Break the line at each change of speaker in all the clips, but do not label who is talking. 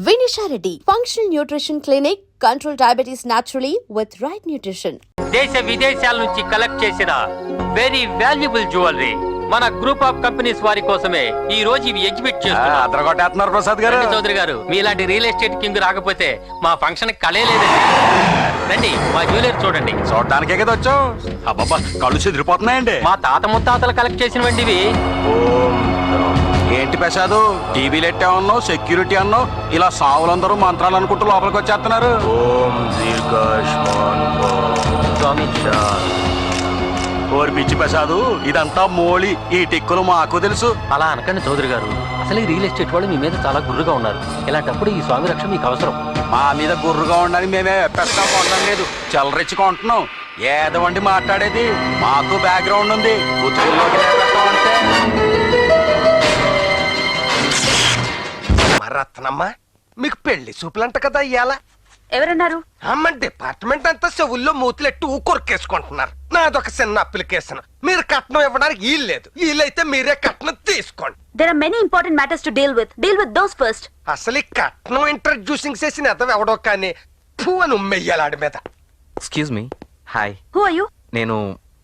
Vinisha Reddy, Functional Nutrition Clinic, control diabetes naturally with right nutrition.
దేశ విదేశాల నుంచి collect చేసిన వెరీ వాల్యుబుల్ జ్యువెలరీ మన గ్రూప్ ఆఫ్ కంపెనీస్ వారి కోసమే ఈ రోజు ఇవి ఎగ్జిబిట్ చేస్తున్నారు.
ప్రసాద్ గారు,
చౌదరి గారు, మీలాంటి రియల్ ఎస్టేట్ కింగ్ రాకపోతే మా ఫంక్షన్ కళే లేదండి. రండి, మా జ్యువెలరీ చూడండి.
చూడడానికే కదా వచ్చావు. అబ్బబ్బా, కళ్ళు చెదిరిపోతున్నాయండి.
మా తాత ముత్తాతలు కలెక్ట్ చేసినవండి ఇవి.
ఏంటి ప్రసాద్, టీవీలు ఎట్టా ఉన్నావు, సెక్యూరిటీ అన్నావు, ఇలా సావులందరూ మంత్రాలు అనుకుంటూ లోపలికి వచ్చేస్తున్నారు. ఓరి పిచ్చి ప్రసాద్, ఇదంతా మోళి. ఈ టిక్కులు మాకు తెలుసు.
అలా అనకండి చౌదరి గారు, అసలు ఈ రియల్ ఎస్టేట్ వాళ్ళు మీ మీద చాలా గుర్రుగా ఉన్నారు. ఇలాంటప్పుడు ఈ స్వామి రక్ష మీకు అవసరం.
మా మీద గుర్రుగా ఉండడానికి మేమే పెద్దగా కొనడం లేదు, చల్లరెచ్చుకుంటున్నాం. ఏదవండి మాట్లాడేది, మాకు బ్యాక్గ్రౌండ్ ఉంది. ఉతుకుల్లోకి అంటే
రత్నమ్మ, మీకు పెళ్లి చూపులంట కదా ఇయ్యాల.
ఎవరన్నారు?
అమ్మ, డిపార్ట్మెంట్ అంతా చెవుల్లో మూతులెట్టు కొరికేసుకుంటున్నారు. నాదొక చిన్న అప్లికేషన్. మీరు కట్నం ఇవ్వడానికి వీల్లేదు. వీలైతే మీరే కట్నం తీసుకోండి.
There are many important matters to deal with. Deal with those first.
అసలు ఈ కట్నం ఇంట్రడ్యూసింగ్ చేసిన ఎదవ ఎవడో కానీ అని ఉమ్మెయ్యాలి ఆడి మీద.
Excuse me. Hi,
Who are you?
నేను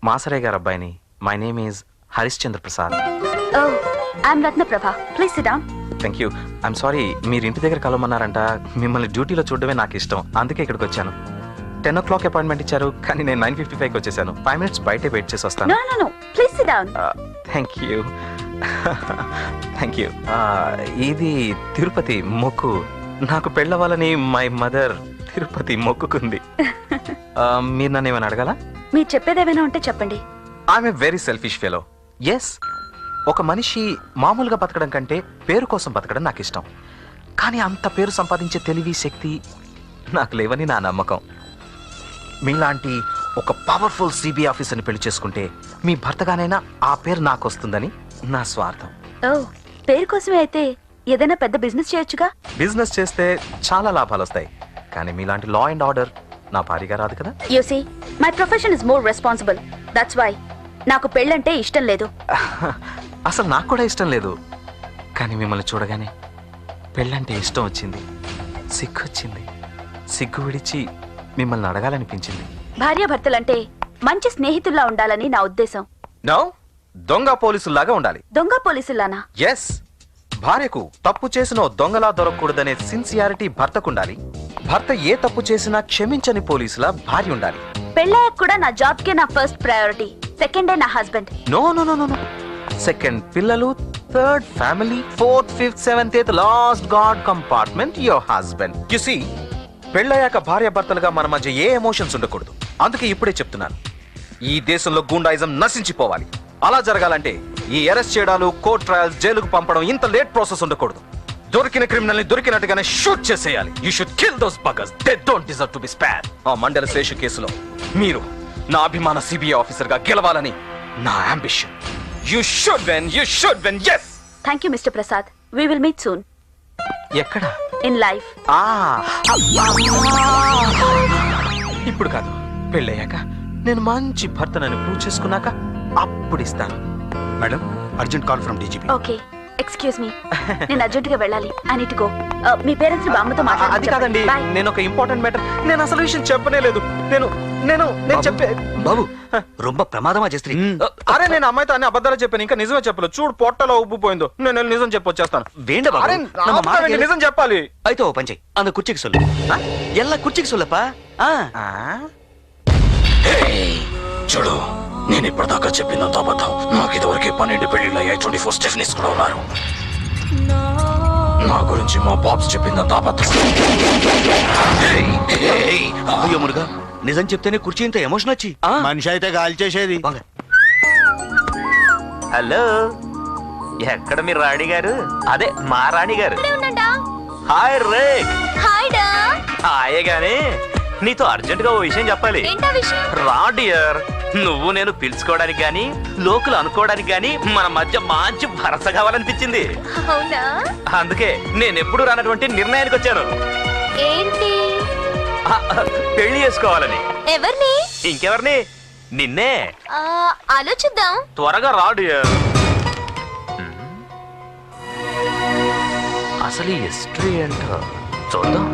మాసరే గారి అబ్బాయిని. My name is Harishchandra Prasad.
Oh, I'm Ratna Prabha. Please sit down.
Thank you. I'm sorry, మీరు ఇంటి దగ్గర కలవమన్నారంట. మిమ్మల్ని డ్యూటీలో చూడడమే నాకు ఇష్టం, అందుకే ఇక్కడికి వచ్చాను. 10 o'clock అపాయింట్మెంట్ ఇచ్చారు, కానీ నేను 9:55కి వచ్చేసాను. 5 minutes బయటే వెయిట్ చేసి వస్తాను.
No. Please sit down.
Thank you. Thank you. ఇది తిరుపతి మొక్కు. నాకు పెళ్ళవాలని మై మదర్ తిరుపతి మొక్కుకుంది. మీరు నన్ను ఏమైనా అడగాల?
మీరు చెప్పేదేమైనా ఉంటే చెప్పండి.
I'm a very selfish fellow. Yes, ఒక మనిషి మామూలుగా బతకడం కంటే పేరు కోసం బతకడం నాకు ఇష్టం. కానీ అంత పేరు సంపాదించే తెలివి, శక్తి నాకు లేవని నా నమ్మకం. మీలాంటి ఒక పవర్ఫుల్ సిబిఐ ఆఫీసర్ని పెళ్లి చేసుకుంటే మీ భర్తగానైనా ఆ పేరు నాకు వస్తుందని నా స్వార్థం.
ఓ, పేరు కోసమే అయితే ఏదైనా పెద్ద బిజినెస్ చేయొచ్చుగా.
బిజినెస్ చేస్తే చాలా లాభాలు వస్తాయి, కానీ మీలాంటి లా అండ్ ఆర్డర్ నా భారీగా రాదు కదా.
You see, my profession is more responsible. That's why నాకు పెళ్ళంటే ఇష్టం లేదు.
అసలు నాకు కూడా ఇష్టం లేదు, కానీ మిమ్మల్ని చూడగానే పెళ్ళంటే ఇష్టం వచ్చింది, సిగ్గు వచ్చింది. సిగ్గు విడిచి మిమ్మల్ని అడగాలనిపించింది.
భార్యాభర్తలంటే మంచి స్నేహితుల్లా ఉండాలని నా ఉద్దేశం.
నో, దొంగ పోలీసుల్లాగా ఉండాలి.
దొంగ పోలీసుల్లానా?
ఎస్, భార్యకు తప్పు చేసిన దొంగలా దొరకకూడదనే సిన్సియారిటీ భర్తకుండాలి. భర్త ఏ తప్పు చేసినా క్షమించని పోలీసులా భార్య ఉండాలి.
పెళ్ళయ్యాక కూడా నా జాబ్ కే నా ఫస్ట్ ప్రయారిటీ, సెకండ్ నా husband.
No no no no. Second పిల్లలు, third family, fourth, fifth, seventh, eighth, last god compartment your husband. You see, పెళ్ళయ్యాక భార్య భర్తలుగా మన మధ్య ఏ ఎమోషన్స్ ఉండకూడదు. అందుకే ఇప్పుడే చెప్తున్నాను, ఈ దేశంలో గూండాయిజం నశించిపోవాలి. అలా జరగాలంటే ఈ అరెస్ట్ చేయడాలు, కోర్ట్ ట్రయల్స్, జైలుకు పంపడం, ఇంత లేట్ ప్రాసెస్ ఉండకూడదు. దొరికిన క్రిమినల్ ని దొరికినట్టుగానే షూట్ చేసేయాలి. You should kill those buggers. They don't deserve to be spared. ఆ మండల శేషు కేసులో మీరు నా అభిమాన సిబిఐ ఆఫీసర్ గా గెలవాలని నా ambition. You should when, you should when. yes.
Thank you, Mr. Prasad. We will meet soon.
ఎక్కడ?
In life.
ఇప్పుడు కాదు, పెళ్ళయ్యాక నేను మంచి భర్తనని ప్రూవ్ చేసుకున్నాక అప్పుడు ఇస్తాను.
Madam, urgent call from DGP.
Okay. Excuse me. నేను అర్జెంట్ గా వెళ్ళాలి. I need to go. మీ పేరెంట్స్ బామ్మతో
అది
మాట్లాడాలి.
కాదండి, నేను ఒక ఇంపార్టెంట్ మ్యాటర్. నేను అసలు విషయం చెప్పనే లేదు. నేను చెప్పే
బాబు, రొంబ ప్రమాదమా చేస్త్రీ.
అరే, నేను అమ్మాయితో అన్ని అబద్ధాలు చెప్పాను, ఇంకా నిజమే చెప్పలేదు. చూడు, పొట్టలో ఉబ్బిపోయిందో. నేను నిజం చెప్పొచ్చేస్తాను.
వేండ బాబు,
అరే,
நம்ம
ఆపుతానండి, నిజం చెప్పాలి.
అయితే ఓ పంచే, அந்த కుర్చీకి சொல்லு. எல்லா కుర్చీకి சொல்லப்பா.
చూడు, నేను ఇప్పటిదాకా చెప్పినంత అబద్ధం. నాకు ఇదివరకే 12 పెళ్లిళ్ళు అయ్యాయి. 24 స్టెఫనీస్ కూడా ఉన్నారు. నా గురించి మా బాబ్స్ చెప్పిందంత అబద్ధం.
అయ్యో మురుగా, నిజం చెప్తేనే కుర్చీ ఇంత ఎమోషన్ వచ్చి.
మనిషి అయితే గాలి చేసేది.
హలో, ఎక్కడ మీ రాణి గారు? అదే మా రాణి గారు. Hi rake. హాయే గాని నీతో అర్జెంట్ గా ఓ విషయం చెప్పాలి. రా డియర్. నువ్వు నేను పిలుచుకోవడానికి గాని, లోకులు అనుకోవడానికి గాని మన మధ్య మంచి భరస కావాలనిపించింది. అందుకే నేను ఎప్పుడు రానటువంటి నిర్ణయానికి వచ్చాను.
ఏంటి?
పెళ్లి చేసుకోవాలని.
ఎవరిని?
ఇంకెవరిని? నిన్నే.
ఆలోచిద్దాం.
త్వరగా రా డియర్. అసలు హిస్టరీ ఏంటో చూద్దాం.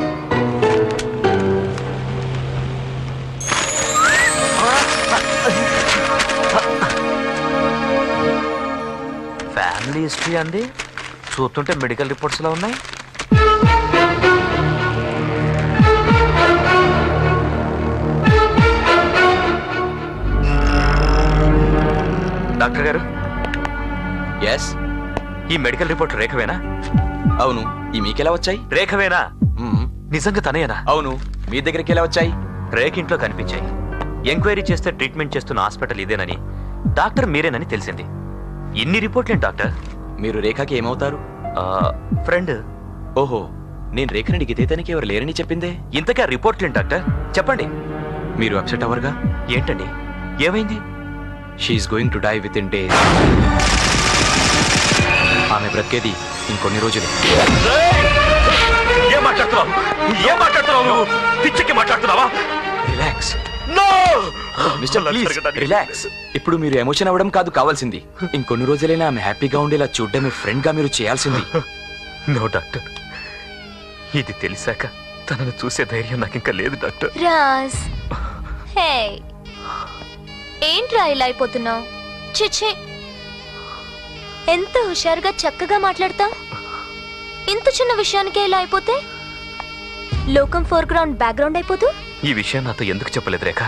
ఫ్యామిలీ హిస్టరీ అంది, చూస్తుంటే మెడికల్ రిపోర్ట్స్ లో ఉన్నాయి. డాక్టర్ గారు,
ఎస్,
ఈ మెడికల్ రిపోర్ట్ రేఖవేనా?
అవును. ఈ మీకెలా వచ్చాయి?
రేఖవేనా? నిజంగా తనేనా?
అవును. మీ దగ్గరికి ఎలా వచ్చాయి?
రేఖ ఇంట్లో కనిపించాయి. ఎంక్వైరీ చేస్తే ట్రీట్మెంట్ చేస్తున్న హాస్పిటల్ ఇదేనని, డాక్టర్ మీరేనని తెలిసింది. ఇన్ని రిపోర్ట్లేంటి డాక్టర్?
మీరు రేఖకి ఏమవుతారు?
ఫ్రెండ్.
ఓహో, నేను రేఖని గితేతానికి ఎవరు లేరని చెప్పిందే.
ఇంతకీ ఆ రిపోర్ట్లేంటి డాక్టర్? చెప్పండి.
మీరు అప్సెట్ అవర్గా?
ఏంటండి, ఏమైంది?
She's going to die within days. ఆమె బ్రతికేది ఇంకొన్ని రోజులు.
ఏం మాట్లాడుతున్నావు? ఏం మాట్లాడుతున్నావు నువ్వు? పిచ్చికి మాట్లాడుతున్నావా?
Relax
no
mister, please relax. ఇప్పుడు మీరు ఎమోషన్ అవ్వడం కాదు కావాల్సింది. ఇంకొన్ని రోజులైనా ఆమె హ్యాపీగా ఉండేలా చూడడమే ఫ్రెండ్ గా మీరు చేయాల్సింది.
నో డాక్టర్, ఇది తెలిసాక తనను చూసే ధైర్యం నాకు ఇంకా లేదు డాక్టర్.
రాజ్, హే, ఏంట్రా ఇలా అయిపోతున్నావు? చిచ్చి, ఎంత హుషారుగా చక్కగా మాట్లాడతావు. ఇంత చిన్న విషయానికే ఇలా అయిపోతే లోకం ఫోర్గ్రౌండ్ బ్యాక్గ్రౌండ్ అయిపోతూ.
ఈ విషయం నాతో ఎందుకు చెప్పలేదు రేఖ?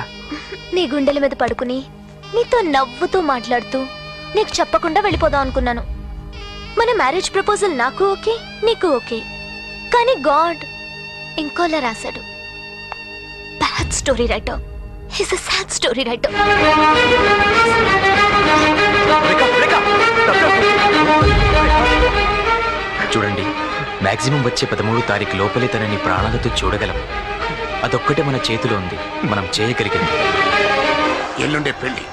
నీ గుండెల మీద పడుకుని నీతో నవ్వుతూ మాట్లాడుతూ నీకు చెప్పకుండా వెళ్ళిపోదాం అనుకున్నాను. మన మ్యారేజ్ ప్రపోజల్ నాకు ఓకే, నీకు ఓకే, కానీ గాడ్ ఇంకోలా రాశాడు. Bad story writer. He's a sad story writer.
చూడండి, మాక్సిమం వచ్చే 13వ తారీఖు లోపలే తనని ప్రాణాలతో చూడగలం. అదొక్కటే మన చేతిలో ఉంది, మనం చేయగలిగింది.
ఎల్లుండే పెళ్లి.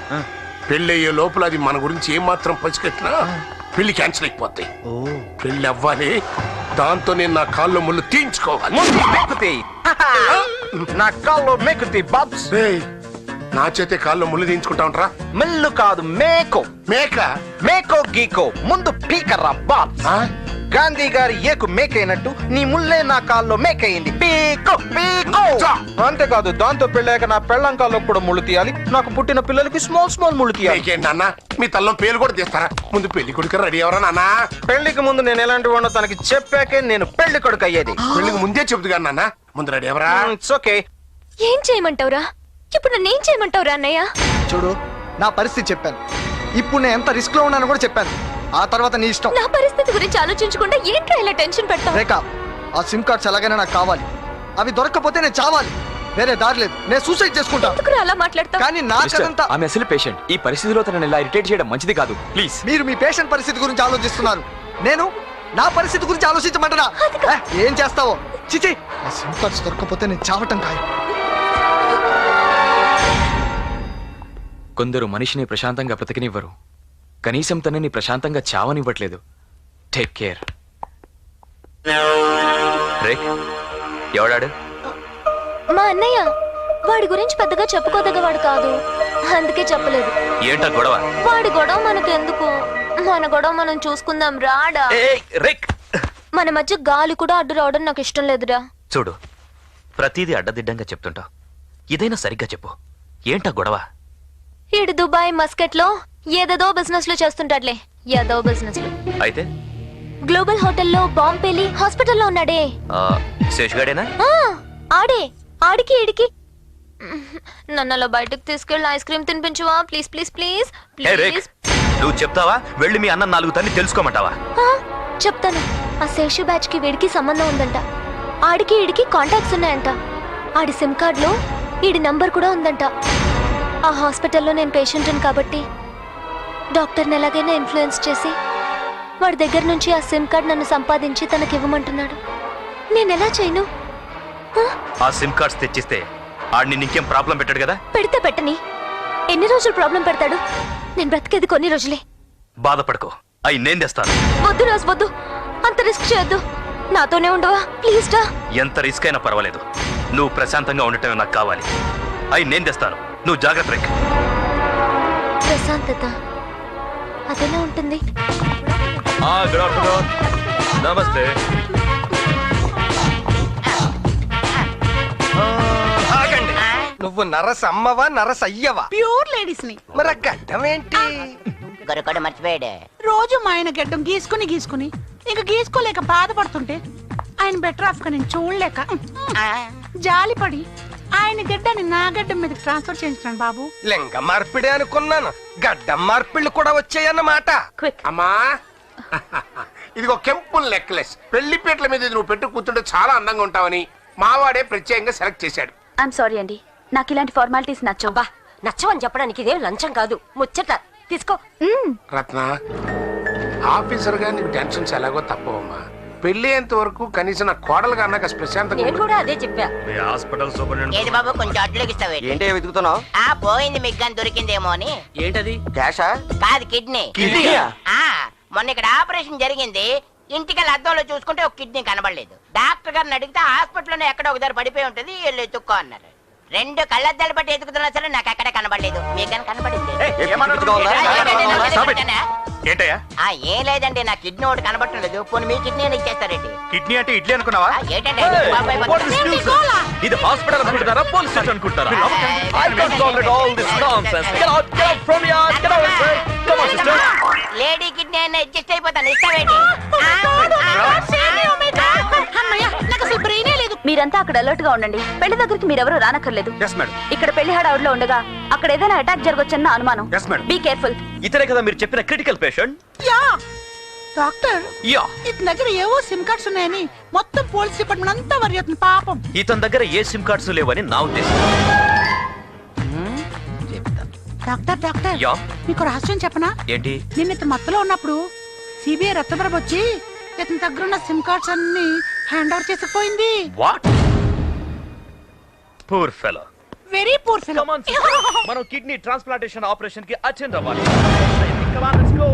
పెళ్లి అయ్యే లోపల అది మన గురించి ఏమాత్రం పసిగట్టినా పెళ్లి క్యాన్సిల్ అయిపోతాయి. పెళ్లి అవ్వాలి, దాంతో నేను నా కాల్లో ముళ్ళు తీయించుకోవాలి.
నా కాల్లో మేకుతి బాబ్స్.
నా చేతే కాల్లో ముళ్ళు తీయించుకుంటా ఉంటారా?
మిల్లు కాదు, మేకో.
మేక?
మేకో గీకో, ముందు పీకర్రా బాబ్స్. గాంధీ గారి ఏకు మేకైనట్టు నీ ముల్లే నా కాల్లో మేకయింది. పీకో పీకో. అంతేకాదు, దాంతో పెళ్ళాక నా పెళ్ళం కాల్లో కూడా ముళ్ళు తీయాలి. నాకు పుట్టిన పిల్లలకి స్మాల్ స్మాల్ ముళ్ళు తీయాలి.
నాన్న, మీ తల్లో పేలు కూడా తీస్తారా? ముందు పెళ్లి కొడుకు రెడీ ఎవరా నాన్న?
పెళ్లికి ముందు నేను ఎలాంటి వాడినో తనకి చెప్పాకే నేను పెళ్లి కొడుకు అయ్యేది.
పెళ్లికి ముందే చెబుతుగా నాన్న, ముందు రెడీ ఎవరా?
ఓకే.
ఏం చేయమంటావురా? ఇప్పుడు నన్నేం చేయమంటావురా అన్నయ్య?
చూడు, నా పరిస్థితి చెప్పాను. ఇప్పుడు నేను ఎంత రిస్క్ లో ఉన్నాను కూడా చెప్పాను. ఆ తర్వాత నీ ఇష్టం.
నా పరిస్థితి గురించి ఆలోచించకుండా ఏంట్రా ఇలా టెన్షన్ పెడతావు?
రేఖ, ఆ సిమ్ కార్డ్స్ ఎలాగైనా నాకు కావాలి. అవి దొరకకపోతే నేను చావాలి. వేరే దారి లేదు. నేను సూసైడ్ చేసుకుంటా.
ఎందుకురా అలా మాట్లాడతావు?
కానీ నాకంతా
ఆమె అసలు పేషెంట్. ఈ పరిస్థితిలో తనని ఇలా ఇరిటేట్ చేయడం మంచిది కాదు. ప్లీజ్.
మీరు మీ పేషెంట్ పరిస్థితి గురించి ఆలోచిస్తున్నారు. నేను నా పరిస్థితి గురించి ఆలోచించమంటనా? ఏం చేస్తావో. చిచి, ఆ సిమ్ కార్డ్స్ దొరకకపోతే నేను చావటం ఖాయం.
కొందరు మనిషిని ప్రశాంతంగా బ్రతకనివ్వరు, కనీసం తనని ప్రశాంతంగా చావనివ్వట్లేదు. Take care.
రేక్, ఎవడాడు?
మా అన్నయ్య. వాడి గురించి పెద్దగా చెప్పుకోదగ్గవాడు కాదు, అందుకే చెప్పలేదు.
ఏంటా గొడవ?
వాడి గొడవ మనకెందుకు? మన గొడవ మనం చూసుకుందాం రాడా.
రేక్,
మన మధ్య గాలి కూడా అడ్డు రావడం నాకు ఇష్టం లేదురా.
చూడు, ప్రతిదీ అడ్డదిడ్డంగా చెప్తుంటావు. ఇదైనా సరిగ్గా చెప్పు, ఏంటా గొడవ?
ఈడు దుబాయ్ మస్కెట్ లో ఏదేదో బిజినెస్ లో చేస్తుంటాడులే. ఏదో బిజినెస్ లో.
అయితే
గ్లోబల్ హోటల్లో బాంబ్ పేలి హాస్పిటల్లో ఉన్నాడే.
శేషుగాడేనా?
ఆడే. ఆడికి ఈడికి నన్ను అలా బయటకు తీసుకెళ్ళి ఐస్ క్రీమ్ తినిపించువా ప్లీజ్ ప్లీజ్ ప్లీజ్ ప్లీజ్.
నువ్వు చెప్తావా? వెళ్ళి మీ అన్న 4 తన్ని తెలుసుకోమంటావా?
చెప్తాను. ఆ శేషు బ్యాచ్ కి వీడికి సంబంధం ఉందంట. ఆడికి ఈడికి కాంటాక్ట్స్ ఉన్నాయంట. ఆడి సిమ్ కార్డ్ లో ఈడి నంబర్ కూడా ఉందంట. ఆ హాస్పిటల్లో నేను పేషెంట్ని కాబట్టి డాక్టర్ని ఎలాగైనా ఇన్ఫ్లుయెన్స్ చేసి వాడి దగ్గర నుంచి ఆ సిమ్ కార్డ్ నన్ను సంపాదించి తనకి ఇవ్వమంటున్నాడు. నేను ఎలా చేయను?
ఆ సిమ్ కార్డ్స్ తెచ్చిస్తే ఆడిని నీకేం ప్రాబ్లం పెట్టాడు కదా?
పెడితే పెట్టని. ఎన్ని రోజులు ప్రాబ్లం పెడతాడు? నేను బ్రతికేది కొన్ని రోజులే.
బాధపడుకో, అవి నేను తెస్తాను.
వద్దు రాజు, వద్దు. అంత రిస్క్ చేయొద్దు. నాతోనే ఉండవా ప్లీజ్ డా.
ఎంత రిస్క్ అయినా పర్వాలేదు, నువ్వు ప్రశాంతంగా ఉండటమే నాకు కావాలి. అవి నేను తెస్తాను, నువ్వు జాగ్రత్త రేక్.
ప్రశాంతత అదెలా ఉంటుంది?
Good afternoon. నమస్తే.
నువ్వు నరస అమ్మవా నరస అయ్యవా?
ప్యూర్ లేడీస్ ని.
మరి ఆ గడ్డం ఏంటి?
గొరకొడ మర్చిపోయాడే.
రోజు మా ఆయన గడ్డం గీసుకుని ఇంకా గీసుకోలేక బాధపడుతుంటే ఆయన బెటర్ ఆఫ్ గా నేను చూడలేక జాలిపడి ఆయన గడ్డాన్ని నా గడ్డం మీదకి ట్రాన్స్ఫర్ చేయించాను బాబు.
లింగ మార్పిడి అనుకున్నాను, గడ్డం మార్పిళ్ళు కూడా వచ్చాయన్నమాట.
అమ్మా ఇదిగో కెంపుల్ నెక్లెస్. పెళ్లి పీటల మీద ఇది నువ్వు పెట్టు కూర్చుంటే చాలా అందంగా ఉంటావని మావాడే ప్రత్యేకంగా సెలెక్ట్ చేశాడు.
ఐఎమ్ సారీ అండి, నాకు ఇలాంటి ఫార్మాలిటీస్ నచ్చవు.
నచ్చవని చెప్పడానికి ఇదేం లంచం కాదు, ముచ్చట. తీసుకో.
రత్న, ఆఫీసర్ గా నీకు టెన్షన్స్ ఎలాగో తప్పవమ్మా. పెళ్లి అయ్యేంత వరకు కనీసం నా కోడలుగా అన్నాక ప్రశాంతంగా.
నేను కూడా అదే చెప్పా.
హాస్పిటల్ సూపరింటెండెంట్
ఏది బాబు కొంచెం అడ్లకి ఇస్తావే.
ఏంటి వెతుకుతున్నావు?
ఆ పోయింది మిగ్గాని దొరికిందేమో అని.
ఏంటది?
క్యాషా?
కాదు, కిడ్నీ.
కిడ్నీయా?
మొన్న ఇక్కడ ఆపరేషన్ జరిగింది. ఇంటికి అద్దంలో చూసుకుంటే ఒక కిడ్నీ కనబడలేదు. డాక్టర్ గారిని అడిగితే హాస్పిటల్లోనే ఎక్కడ ఒకదారి పడిపోయి ఉంటుంది, వీళ్ళు ఎత్తుక్కో అన్నారు. 2 కళ్ళద్దాలు బట్టి ఎత్తుకుతున్నా సరే నాకు ఎక్కడ కనబడలేదు. మీకు కనబడింది?
ఏంటయ్యా?
ఏం లేదండి, నా కిడ్నీ ఒకటి కనబడలేదు. పోనీ మీ కిడ్నీ ఇచ్చేస్తారండి.
కిడ్నీ అంటే ఇడ్లీ అనుకున్నావా?
ఏంటంటే
ఇది హాస్పిటల్ అనుకుంటారా, పోలీస్ స్టేషన్ అనుకుంటారా?
లేడీ కిడ్నీ అయినా అడ్జస్ట్ అయిపోతాను. ఇస్తావేంటి?
మీరంతా అక్కడ అలర్ట్ గా ఉండండి. పెళ్లి దగ్గరికి మీరెవరూ రానక్కర్లేదు. ఇక్కడ పెళ్లి హడావుడిలో ఉండగా అక్కడ ఏదైనా అటాక్ జరగొచ్చన్న అనుమానం. Be careful.
ఇతనే కదా మీరు చెప్పిన క్రిటికల్ పేషెంట్?
డాక్టర్, ఇతని దగ్గర ఏవో సిమ్ కార్డ్స్ ఉన్నాయని మొత్తం పోలీస్ డిపార్ట్మెంట్ అంతా వరి అవుతుంది పాపం.
ఇతని దగ్గర ఏ సిమ్ కార్డ్స్ లేవని నా ఉద్దేశం.
డాక్టర్ మీకు రహస్యం చెప్పనా?
ఏంటి?
నిన్న ఇతను మత్తులో ఉన్నప్పుడు సిబిఐ రక్తపరపు వచ్చి ఇతని దగ్గర ఉన్న సిమ్ కార్డ్స్ అన్ని హ్యాండ్ ఓవర్ చేసుకుపోయింది.
What? Poor fellow.
Very poor fellow.
మనం కిడ్నీ ట్రాన్స్ప్లాంటేషన్ ఆపరేషన్ కి అటెండ్ అవ్వాలి. Come on, let's go.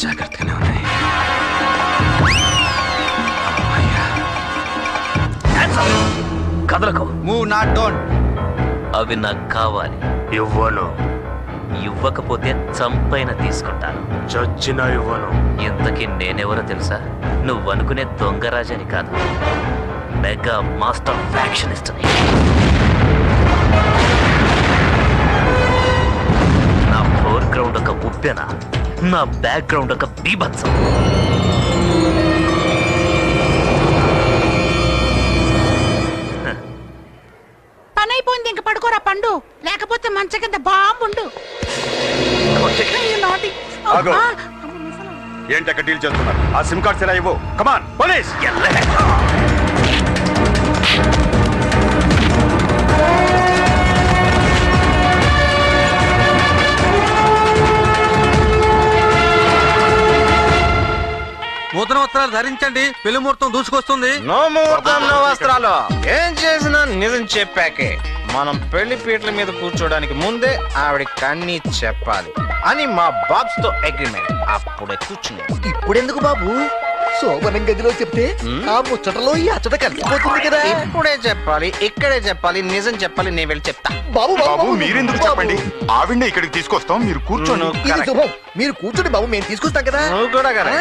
జాగ్రత్తగానే ఉన్నాయి.
కదలకు.
Move not don't.
అవి నాకు కావాలి.
ఇవ్వను.
ఇవ్వకపోతే చంపైన తీసుకుంటాను.
చచ్చినా ఇవ్వను.
ఇంతకీ నేనెవరో తెలుసా? నువ్వు అనుకునే దొంగరాజని కాదు, మెగా మాస్టర్ ఫ్యాక్షనిస్ట్. నా ఫోర్ గ్రౌండ్ ఒక ఉప్పెన, నా బ్యాక్ గ్రౌండ్ ఒక బీభత్సం.
పని అయిపోయింది, ఇంక పడుకోరా పండు, లేకపోతే మంచ కింద బాంబుండు.
ఏంటి అక్కడ డీల్ చేస్తున్నారు? ఆ సిమ్ కార్డ్స్ ఎలా ఇవ్వు? కమాన్ పోలీస్.
నూతన వస్త్రాలు ధరించండి, పెళ్లి ముహూర్తం దూసుకొస్తుంది.
నో ముహూర్తం, నో వస్త్రాలు. ఏం చేసినా నిజం చెప్పాకే. మనం పెళ్లి పీటల మీద కూర్చోడానికి ముందే ఆవిడ కన్నీ చెప్పాలి అని మా బాబ్స్ తో అగ్రిమెంట్. అప్పుడే కూర్చుని.
ఇప్పుడెందుకు బాబు? శోభనం గదిలో చెప్తే ఆ ముచ్చటలో ఈ అచ్చట కలిసిపోతుంది కదా.
ఇప్పుడే చెప్పాలి, ఇక్కడే చెప్పాలి, నిజం చెప్పాలి. నేను వెళ్ళి చెప్తా.
బాబు మీరెందుకు చెప్పండి? ఆవిడ్ని ఇక్కడికి తీసుకొస్తాం, మీరు కూర్చోండి.
మీరు కూర్చోండి బాబు, మేము తీసుకొస్తాం కదా.
నువ్వు కూడా కదా.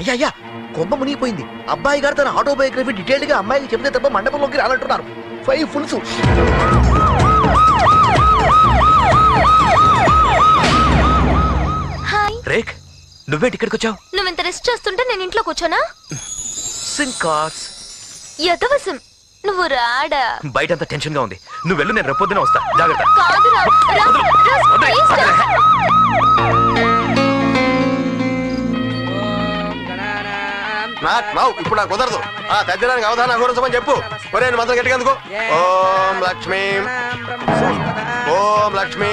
అయ్యా కొంప మునిగిపోయింది. అబ్బాయి గారు తన ఆటోబయోగ్రఫీ డీటెయిల్ గా అమ్మాయికి చెప్తే తప్ప మండపంలోకి రానంటున్నారు. 5 ఫుల్స్.
రేక్, నువ్వేంటి ఇక్కడికి వచ్చావు?
నువ్వు ఇంత రెస్ట్ చేస్తుంటే నేను ఇంట్లో కూర్చోనా?
SIM cards.
యతవసం, నువ్వు రాడా?
బయటంతా టెన్షన్ గా ఉంది. నువ్వు వెళ్ళు, నేను రేపొద్దున వస్తా. జాగ్రత్త.
కాదురా, ప్లీజ్ రా.
ఇప్పుడు నాకు కుదరదు. ఆ తగ్గడానికి అవధానం అఘోరించమని చెప్పు. ఒరే మాత్రం గట్టిగా అందుకో. ఓం లక్ష్మీ ఓం లక్ష్మీ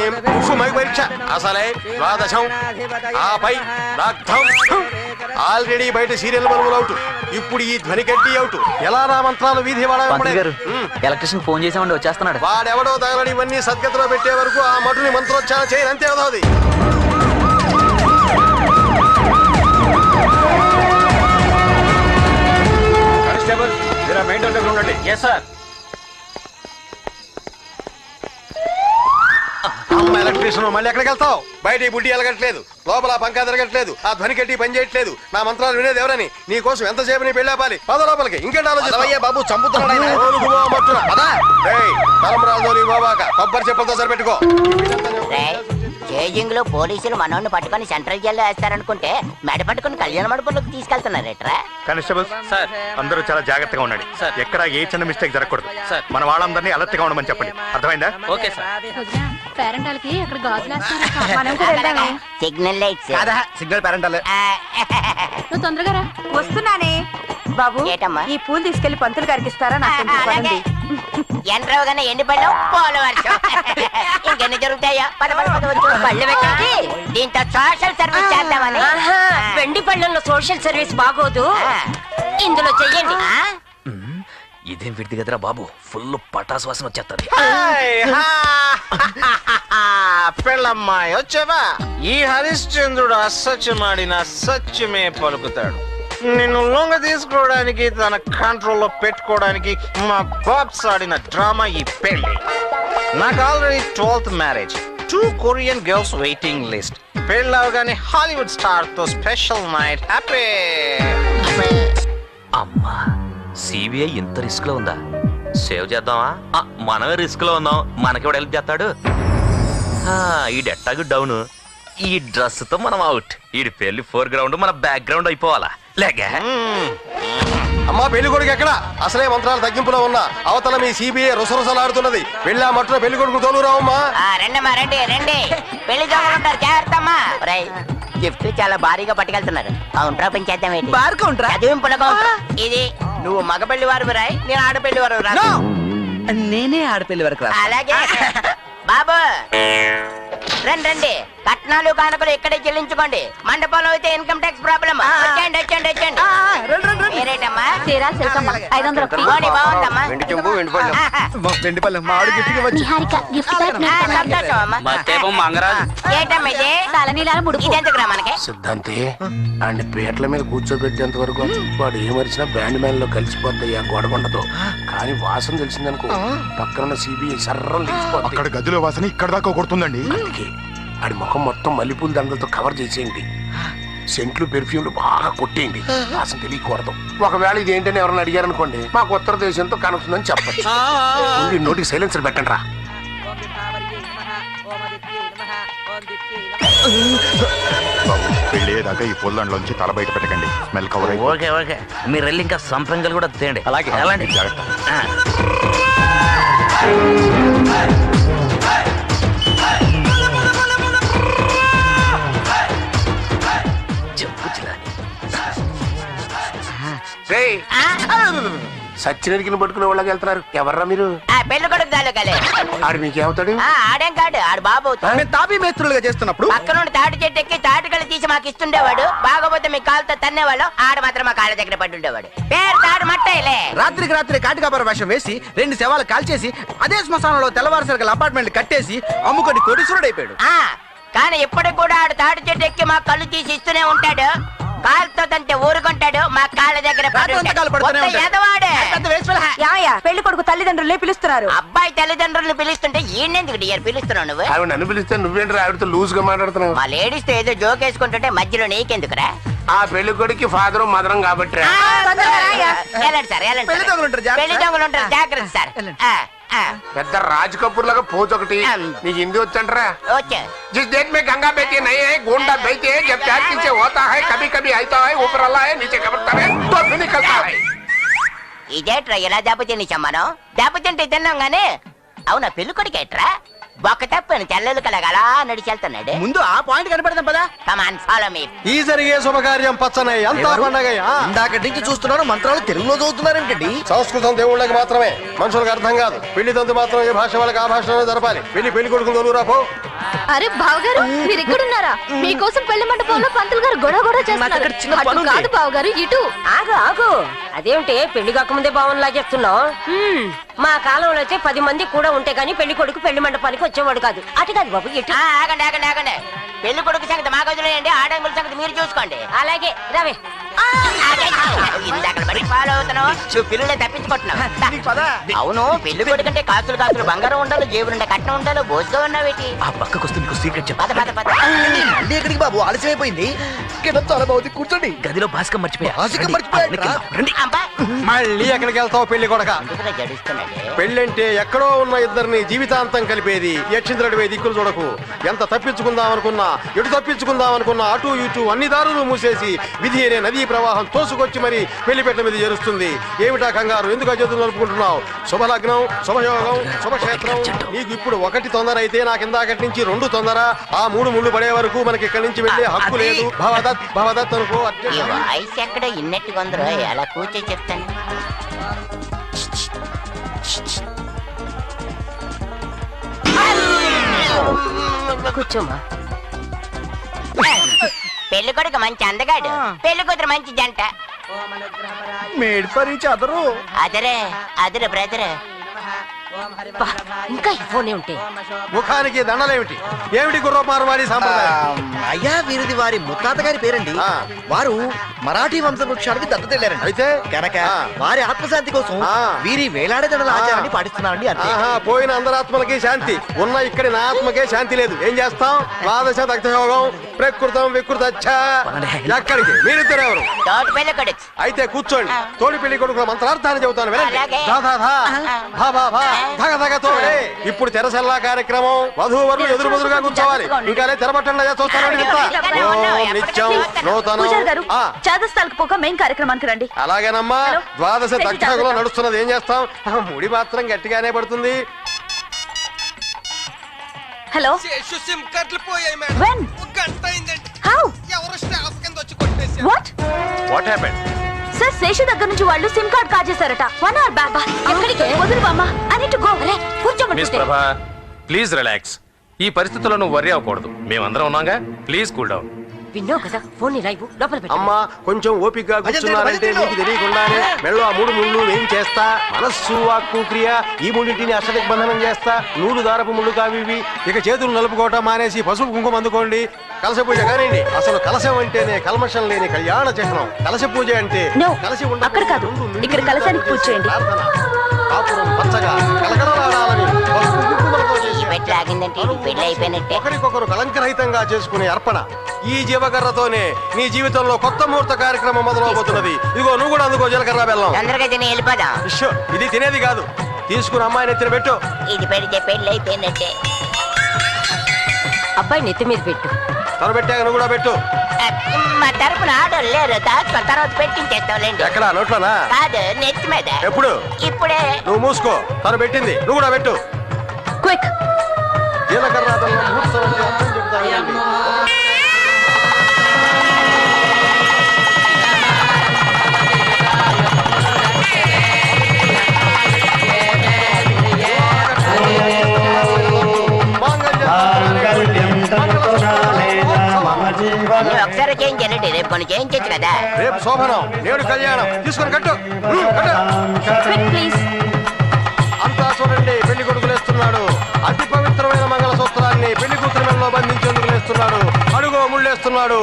పరీక్ష అసలే ద్వాదశం ఆపై రక్తం. ఆల్రెడీ బయట సీరియల్ బల్బులు అవుట్, ఇప్పుడు ఈ ధ్వని గడ్డి అవుట్. ఎలా నా మంత్రాలు వీధి
ఎలక్ట్రిషియన్ ఫోన్ చేసామండి, వచ్చేస్తున్నాడు.
వాడెవడో తగలని ఇవన్నీ సద్గతిలో పెట్టే వరకు ఆ మటుని మంత్రోచ్చారణ చేయని అంతే అవుతుంది. ఎలక్ట్రీషియన్ నువ్వు మళ్ళీ ఎక్కడికి వెళ్తావు? బయట ఈ బుడ్డి ఎలగట్లేదు, లోపల పంకా తిరగట్లేదు, ఆ ధ్వని కట్టి పని చేయట్లేదు. నా మంత్రాలు వినేది ఎవరని? నీ కోసం ఎంతసేపు నీ పెళ్ళాపాలి? పద లోపలికి. ఇంకేంటి ఆలోచన? బాబు చంపుతున్నాడు. కొబ్బరి చెప్పులతో సరిపెట్టుకో.
చేజింగ్ లో పోలీసులు మనోడిని పట్టుకొని సెంట్రల్ జైల్లో వేస్తారనుకుంటే మెడ పట్టుకుని కళ్యాణ మండపంలోకి తీసుకెళ్తున్నారేట్రా?
కానిస్టేబుల్ సార్, అందరూ చాలా జాగ్రత్తగా ఉండండి సార్. ఎక్కడ ఏ చిన్న మిస్టేక్ జరగకూడదు సార్. మన వాళ్ళందరినీ అలర్ట్ గా ఉండమని చెప్పండి. అర్థమైందా? Okay sir.
పేరెంటాలకి అక్కడ గాజులు
సిగ్నల్ లైట్స్
సిగ్నల్ పేరెంటాలే.
నువ్వు తొందరగా రా.
వస్తున్నానే బాబు.
ఏటమ్మా?
ఈ పూలు తీసుకెళ్లి పంతులు గారికి ఇస్తారా? నాకు
ఎండ్రవగానే ఎండి పళ్ళు పోల వర్షం ఇంకెన్ని జరుగుతాయో. పద పద పద వచ్చు. పళ్ళు పెట్టండి. దీంతో సోషల్ సర్వీస్ చేద్దామని.
వెండి పళ్ళల్లో సోషల్ సర్వీస్ బాగోదు, ఇందులో చెయ్యండి.
ఇదేం విడిది కదరా బాబు, ఫుల్ పటాస్ వాసన వచ్చేస్తుంది.
పెళ్ళమ్మాయి వచ్చావా? ఈ హరిశ్చంద్రుడు అసత్యమాడిన సత్యమే పలుకుతాడు. నిన్ను లొంగ తీసుకోవడానికి, తన కంట్రోల్లో పెట్టుకోవడానికి మా బాబ్స్ ఆడిన డ్రామా ఈ పెళ్లి. నాకు already 12th marriage, 2 Korean girls waiting list. పెళ్ళి అవగానే హాలీవుడ్ స్టార్ తో స్పెషల్ నైట్. హ్యాపీ.
అమ్మా, సిబిఐ ఇంత రిస్క్ లో ఉందా? సేవ్ చేద్దామా? మనమే రిస్క్ లో ఉన్నాం, మనకెవడు హెల్ప్ చేస్తాడు? ఈ డెట్టాగు డౌన్, ఈ డ్రెస్ తో మనం అవుట్. ఈ పెళ్లి ఫోర్ గ్రౌండ్, మన బ్యాక్ గ్రౌండ్ అయిపోవాలా లేక?
అమ్మా పెళ్లి కొడుకు ఎక్కడ? అసలే మంత్రాలు తగ్గింపులో ఉన్నా, అవతల మీ సిబిఐ రుసరుసలాడుతున్నది. వెళ్ళా మట్టున పెళ్లి కొడుకు తోలురావమ్మా.
రండమ్మా, రండి రండి. పెళ్లి జరుగుతుంటారు, జాగ్రత్త అమ్మా. గిఫ్ట్ చాలా భారీగా పట్టుకెళ్తున్నారు. కౌంటర్ ఓపెన్ చేద్దాం.
బార్ కౌంటరా?
చదివింపుల కౌంటర్ ఇది. నువ్వు మగపెళ్లి వారు రాయ్, నేను ఆడపెళ్లి వారు రా.
నేనే ఆడపిల్లి వరకు.
అలాగే బాబు రండి రండి. కట్నాలు కానుకలు ఇక్కడే చెల్లించుకోండి. మండపంలో అయితే ఇన్కమ్ ట్యాక్స్ ప్రాబ్లం. వచ్చేయండి వచ్చేయండి వచ్చేయండి. మీరేటమ్మా?
తీరా సిల్కమ్మ 500
పోనీ బాగుందమ్మా.
వెండి చెంబు, వెండి పళ్ళెం. వెండి పళ్ళెం మా ఆడు గిఫ్ట్ ఇవ్వచ్చు.
నిహారిక గిఫ్ట్ ప్యాక్
సంతోషం అమ్మా. ఏటమ్మా ఇది?
తలనీలాల ముడుపు.
ఇదెందుకురా మనకి?
సిద్ధాంతి అండ్ పీటల మీద కూర్చోబెట్టేంత వరకు వాడు ఏమరిచినా బ్యాండ్ మ్యాన్ లో కలిసిపోతాయి. ఆ గొడవండతో కానీ వాసన తెలిసిందనుకో, పక్కన సిబిఐ సర్రం లేచిపోతుంది.
అక్కడ గదిలో వాసన ఇక్కడ దాకా కొడుతుందండి.
అందుకే ఆడి ముఖం మొత్తం మల్లెపూల దండలతో కవర్ చేసేయండి. సెంట్లు పెర్ఫ్యూమ్లు బాగా కొట్టేయండి, వాసన తెలియకూడదు. ఒకవేళ ఇది ఏంటని ఎవరైనా అడిగారనుకోండి, మాకు ఉత్తర దేశంతో కనెక్షన్ అని చెప్పచ్చు. నోటికి సైలెన్సర్ పెట్టండి రా.
బాబు పెళ్ళేదాకా ఈ పొల్లంలోంచి తల బయట పెట్టకండి, స్మెల్ కవర్ అయ్యి.
ఓకే ఓకే, మీరు వెళ్ళి ఇంకా సంపంగలు కూడా తేండి.
అలాగే
అలాంటి
జాగ్రత్త.
సచ్చినడికి పట్టుకునే వాళ్ళకి వెళ్తున్నారు. ఎవర్రా మీరు?
పెళ్లి కొడుకు తాలూకాలే.
ఆడు మీకేమవుతాడు?
ఆడేం కాడు, ఆడు బాబు
తాపీ మేస్త్రులుగా చేస్తున్నప్పుడు
పక్క నుండి తాటి చెట్టు ఎక్కి తాటికలు తీసి మాకు ఇస్తుండేవాడు. బాగోపోతే మీ కాలుతో తన్నేవాళ్ళు. ఆడ మాత్రం మా కాళ్ళ దగ్గర పడి ఉండేవాడు. పేరు తాడు మట్టేలే.
రాత్రికి రాత్రి కాటికాపర వేషం వేసి 2 శవాలు కాల్చేసి అదే శ్మశానంలో తెల్లవారుసరికల అపార్ట్మెంట్ కట్టేసి అమ్ముకొని కోటీశ్వరుడైపోయాడు.
కానీ ఇప్పటికి కూడా ఆడు తాటి చెట్టు ఎక్కి మా కళ్ళు తీసి ఇస్తూనే ఉంటాడు. కాలుతో తంటే ఊరుకుంటాడు, మా కాళ్ళ దగ్గర
పెళ్లి కొడుకు తల్లిదండ్రులే పిలుస్తున్నారు.
అబ్బాయి తల్లిదండ్రులు పిలుస్తుంటే ఈయనెందుకు డియర్ పిలుస్తున్నావు నువ్వు?
ఆవిడ నన్ను పిలిస్తే నువ్వేంటి ఆవిడతో లూజ్ గా మాట్లాడుతున్నావు?
మా లేడీస్ తో ఏదో జోక్ వేసుకుంటుంటే మధ్యలో నీకెందుకురా?
ఆ పెళ్లి కొడుకు ఫాదరు మదరం కాబట్టి
వెళ్ళండి సార్, వెళ్ళండి. పెళ్లి దొంగలు ఉంటారు, జాగ్రత్త సార్.
పెద్ద రాజ్ కపూర్ లాగా పోజ్ ఒకటి. నీకు హిందీ వచ్చంటరా? जिस देश में गंगा बहती नहीं है, गुंडा बहती है, जब प्यार पीछे होता है, कभी कभी आता है, ऊपर अल्लाह है, नीचे कबरता है, तो फिर निकलता है.
ఇదేట్రా ఇలా దెబ్బతిని మనం? దెబ్బతింటే తిన్నాం గానీ అవునా పెళ్లి కొడుకు ఏట్రా? బొక్క తప్పని తెల్లలు కలగలా నడిచెళ్తున్నాడు.
ముందు ఆ పాయింట్ కనపడదాం పదా.
Come on follow me.
ఈ జరిగే శుభకార్యం పచ్చనై అంతా పండగయ్యా.
ఇందాక నుంచి చూస్తున్నాను మంత్రాలు తెలుగులో చదువుతున్నారేంటండి.
సంస్కృతం దేవుళ్ళకి మాత్రమే, మనుషులకు అర్థం కాదు. పెళ్లి తంతు మాత్రం ఏ భాష వాళ్ళకి ఆ భాషలోనే జరపాలి. పెళ్లి కొడుకులు తోలురా పో.
అరే బావగారు, మీరు ఎక్కడున్నారా? మీకోసం పెళ్లి మండపంలో పంతులు గారు గొడవ చేస్తున్నారు. కాదు బావగారు, ఇటు
ఆగు ఆగు. అదేమిటి పెళ్లి కాకముందే భావన లాగేస్తున్నావు? మా కాలంలో అయితే 10 మంది కూడా ఉంటే గానీ పెళ్లి కొడుకు పెళ్లి మండపానికి వచ్చేవాడు కాదు. అటు కాదు బాబు, ఇటు.
ఆగండి ఆగండి ఆగండి. పెళ్లి కొడుకు సంగతి మాకు వదిలేయండి, ఆడంగుల సంగతి మీరు చూసుకోండి.
అలాగే రవే.
ఇందాక బడి ఫాలో అవుతున్నావు నువ్వు పిల్లలే తప్పించుకుంటున్నావు. అవును పెళ్లి కొడుకంటే కాసులు కాసులు బంగారం ఉండాలి, జేబులుండే కట్నం ఉండాలి, బోసుగా ఉన్నావేటి?
ఆ పక్కకు వస్తే మీకు సీక్రెట్
పద పద పద.
మళ్ళీ ఎక్కడికి బాబు? ఆలస్యం అయిపోయింది. చాలా బాగుంది, కూర్చోండి.
గదిలో భాస్కర్ మర్చిపోయా
అబ్బా,
మళ్ళీ ఎక్కడికి వెళ్తావు పెళ్లి కొడక?
ఎందుకురా జడుస్తున్నాడే?
పెళ్ళంటే ఎక్కడో ఉన్న ఇద్దరిని జీవితాంతం కలిపేది. యక్షింద్రుడివే దిక్కులు చూడకు. ఎంత తప్పించుకుందాం అనుకున్నా, ఎటు తప్పించుకుందాం అనుకున్నా, అటు ఇటు అన్ని దారులు మూసేసి విధి అనే నదీ ప్రవాహం తోసుకొచ్చి మరి పెళ్లిపెట్ల మీద చేరుస్తుంది. ఏమిటా కంగారు? ఎందుకు చేతులు నలుపుకుంటున్నావు? శుభలగ్నం, శుభయోగం, శుభక్షేత్రం. నీకు ఇప్పుడు ఒకటి తొందర అయితే నాకు ఇందాకటి నుంచి 2 తొందర. ఆ 3 ముళ్ళు పడే వరకు మనకి ఇక్కడి నుంచి వెళ్ళే హక్కు లేదు. భవదత్ భవదత్ అనుకో.
ఈ వాయిస్ ఎక్కడ ఇన్నట్టుగా ఉందరో, ఎలా కూర్చో చెప్తాను.
కూర్చోమా.
పెళ్లి కొడుకు మంచి అందగాడు, పెళ్లి కూతురు మంచి జంట.
Made for each other.
అదరే అదరు బ్రదర్.
ఇంకా ఈ ఫోనే ఉంటే
ముఖానికి దండలేమిటి? ఏమిటి గుర్రమారవాడి సాంప్రదాయం?
అయ్యా వీరిది వారి ముత్తాత గారి పేరండి. వారు మరాఠీ వంశవృక్షానికి దత్తతెళ్లారండి.
అయితే
కనుక వారి ఆత్మశాంతి కోసం వీరి వేలాడదడల ఆచారాన్ని పాటిస్తున్నారండి. అంతే.
పోయిన అందరాత్మలకి శాంతి ఉన్న, ఇక్కడ నా ఆత్మకే శాంతి లేదు. ఏం చేస్తాం? ద్వాదశ దగ్ధయోగం, ప్రకృతం వికృత. ఎక్కడికి? మీరిద్దరు ఎవరు?
తోటి పెళ్లి కొడుకు.
అయితే కూర్చోండి. తోడి పెళ్లి కొడుకుల మంత్రార్థాన్ని చెబుతాను వినండి. ధా ధా ధా, భా భా భా, ధగ ధగ తో. ఇప్పుడు తెరసల్లా కార్యక్రమం. వధూవరులు ఎదురు బదురుగా కూర్చోవాలి. ఇంకా తెరబట్టండి చూస్తానండి. నిత్యం నూతనం.
చాదస్తాలకు పోక మెయిన్ కార్యక్రమానికి రండి.
అలాగేనమ్మా. ద్వాదశ దగ్ధయోగంలో నడుస్తున్నది. ఏం చేస్తాం? ముడి మాత్రం గట్టిగానే పడుతుంది.
హలో,
సిమ్ కార్డులు పోయాయి మేడం.
When?
ఒక గంట అయిందండి.
హౌ?
ఎవరు స్టాఫ్ కింద వచ్చి కొట్టేశారు.
What?
What happened?
Sir, Seshu దగ్గర నుంచి వాళ్ళు సిమ్ కార్డ్ కాజేశారట. 1 hour బ్యాక్. ఎక్కడికి? వదులు బామ్మ. I need to go.
Miss Prabha, please relax. ఈ పరిస్థితుల్లో నువ్వు వర్రీ అవ్వకూడదు. మేమందరం ఉన్నాగా. Please cool down.
విన్నావు కదా, ఫోన్ లైవ్ లోపల పెట్టు.
అమ్మా కొంచెం ఓపికగా కూర్చున్నారంటే మీకు తెలియకుండానే మెళ్ళో ఆ 3 ముళ్ళు ఏం చేస్తా? మనస్సు, వాక్కు, క్రియ ఈ మూడింటిని అష్టదిగ్బంధనం చేస్తా. 100 దారపు ముళ్ళు కావివి. ఇక చేతులు నలుపుకోవటం మానేసి పసుపు కుంకుమ అందుకోండి. కలశ పూజ కానివ్వండి. అసలు కలశం అంటేనే కల్మషం లేని కళ్యాణ చిహ్నం. కలశ పూజ అంటే కలశ
అక్కడ కాదు, ఇక్కడ కలశానికి పూజ చేయండి.
కాపురం పచ్చగా కలకలలాడాలని పసుపు కుంకుమలతో చేసి
పెళ్లి అయిపోయినట్టే.
ఒకరికొకరు కలంకరహితంగా చేసుకునే అర్పణ. ఈ జీవకర్రతోనే నీ జీవితంలో కొత్త ముహూర్త కార్యక్రమం మొదలవబోతున్నది. ఇదిగో నువ్వు కూడా అందుకో జీలకర్ర బెల్లం.
తొందరగా తిని వెళ్ళిపోదాం.
ఇది తినేది కాదు. తీసుకుని అమ్మాయి నెత్తిన పెట్టు.
ఇది పెడితే పెళ్లి అయిపోయినట్టే.
అబ్బాయి నెత్తి మీద పెట్టు.
తను పెట్టాక నువ్వు కూడా పెట్టు.
మా తరపున ఆర్డర్ లేరు. దాచుకొని తర్వాత పెట్టించేస్తాంలేండి.
ఎక్కడ? నోట్లోనా?
కాదు, నెత్తి మీద.
ఎప్పుడు?
ఇప్పుడే.
నువ్వు మూసుకో. తను పెట్టింది, నువ్వు కూడా పెట్టు.
క్విక్.
జీలకర్ర బెల్లం ముహూర్తం అంటే అర్థం చెప్తాను.
ఒకసారి చేంజ్ చేయండి. రేపు కొన్ని చేయించచ్చు కదా.
రేపు శోభనం, నేడు కళ్యాణం. తీసుకొని కట్టు. అంతా చూడండి, పెళ్లి కొడుకు లేస్తున్నాడు. అతి పవిత్రమైన మంగళ సూత్రాన్ని పెళ్లి కూతురు మెడలో బంధించేందుకు లేస్తున్నాడు. అడుగో ముళ్ళేస్తున్నాడు.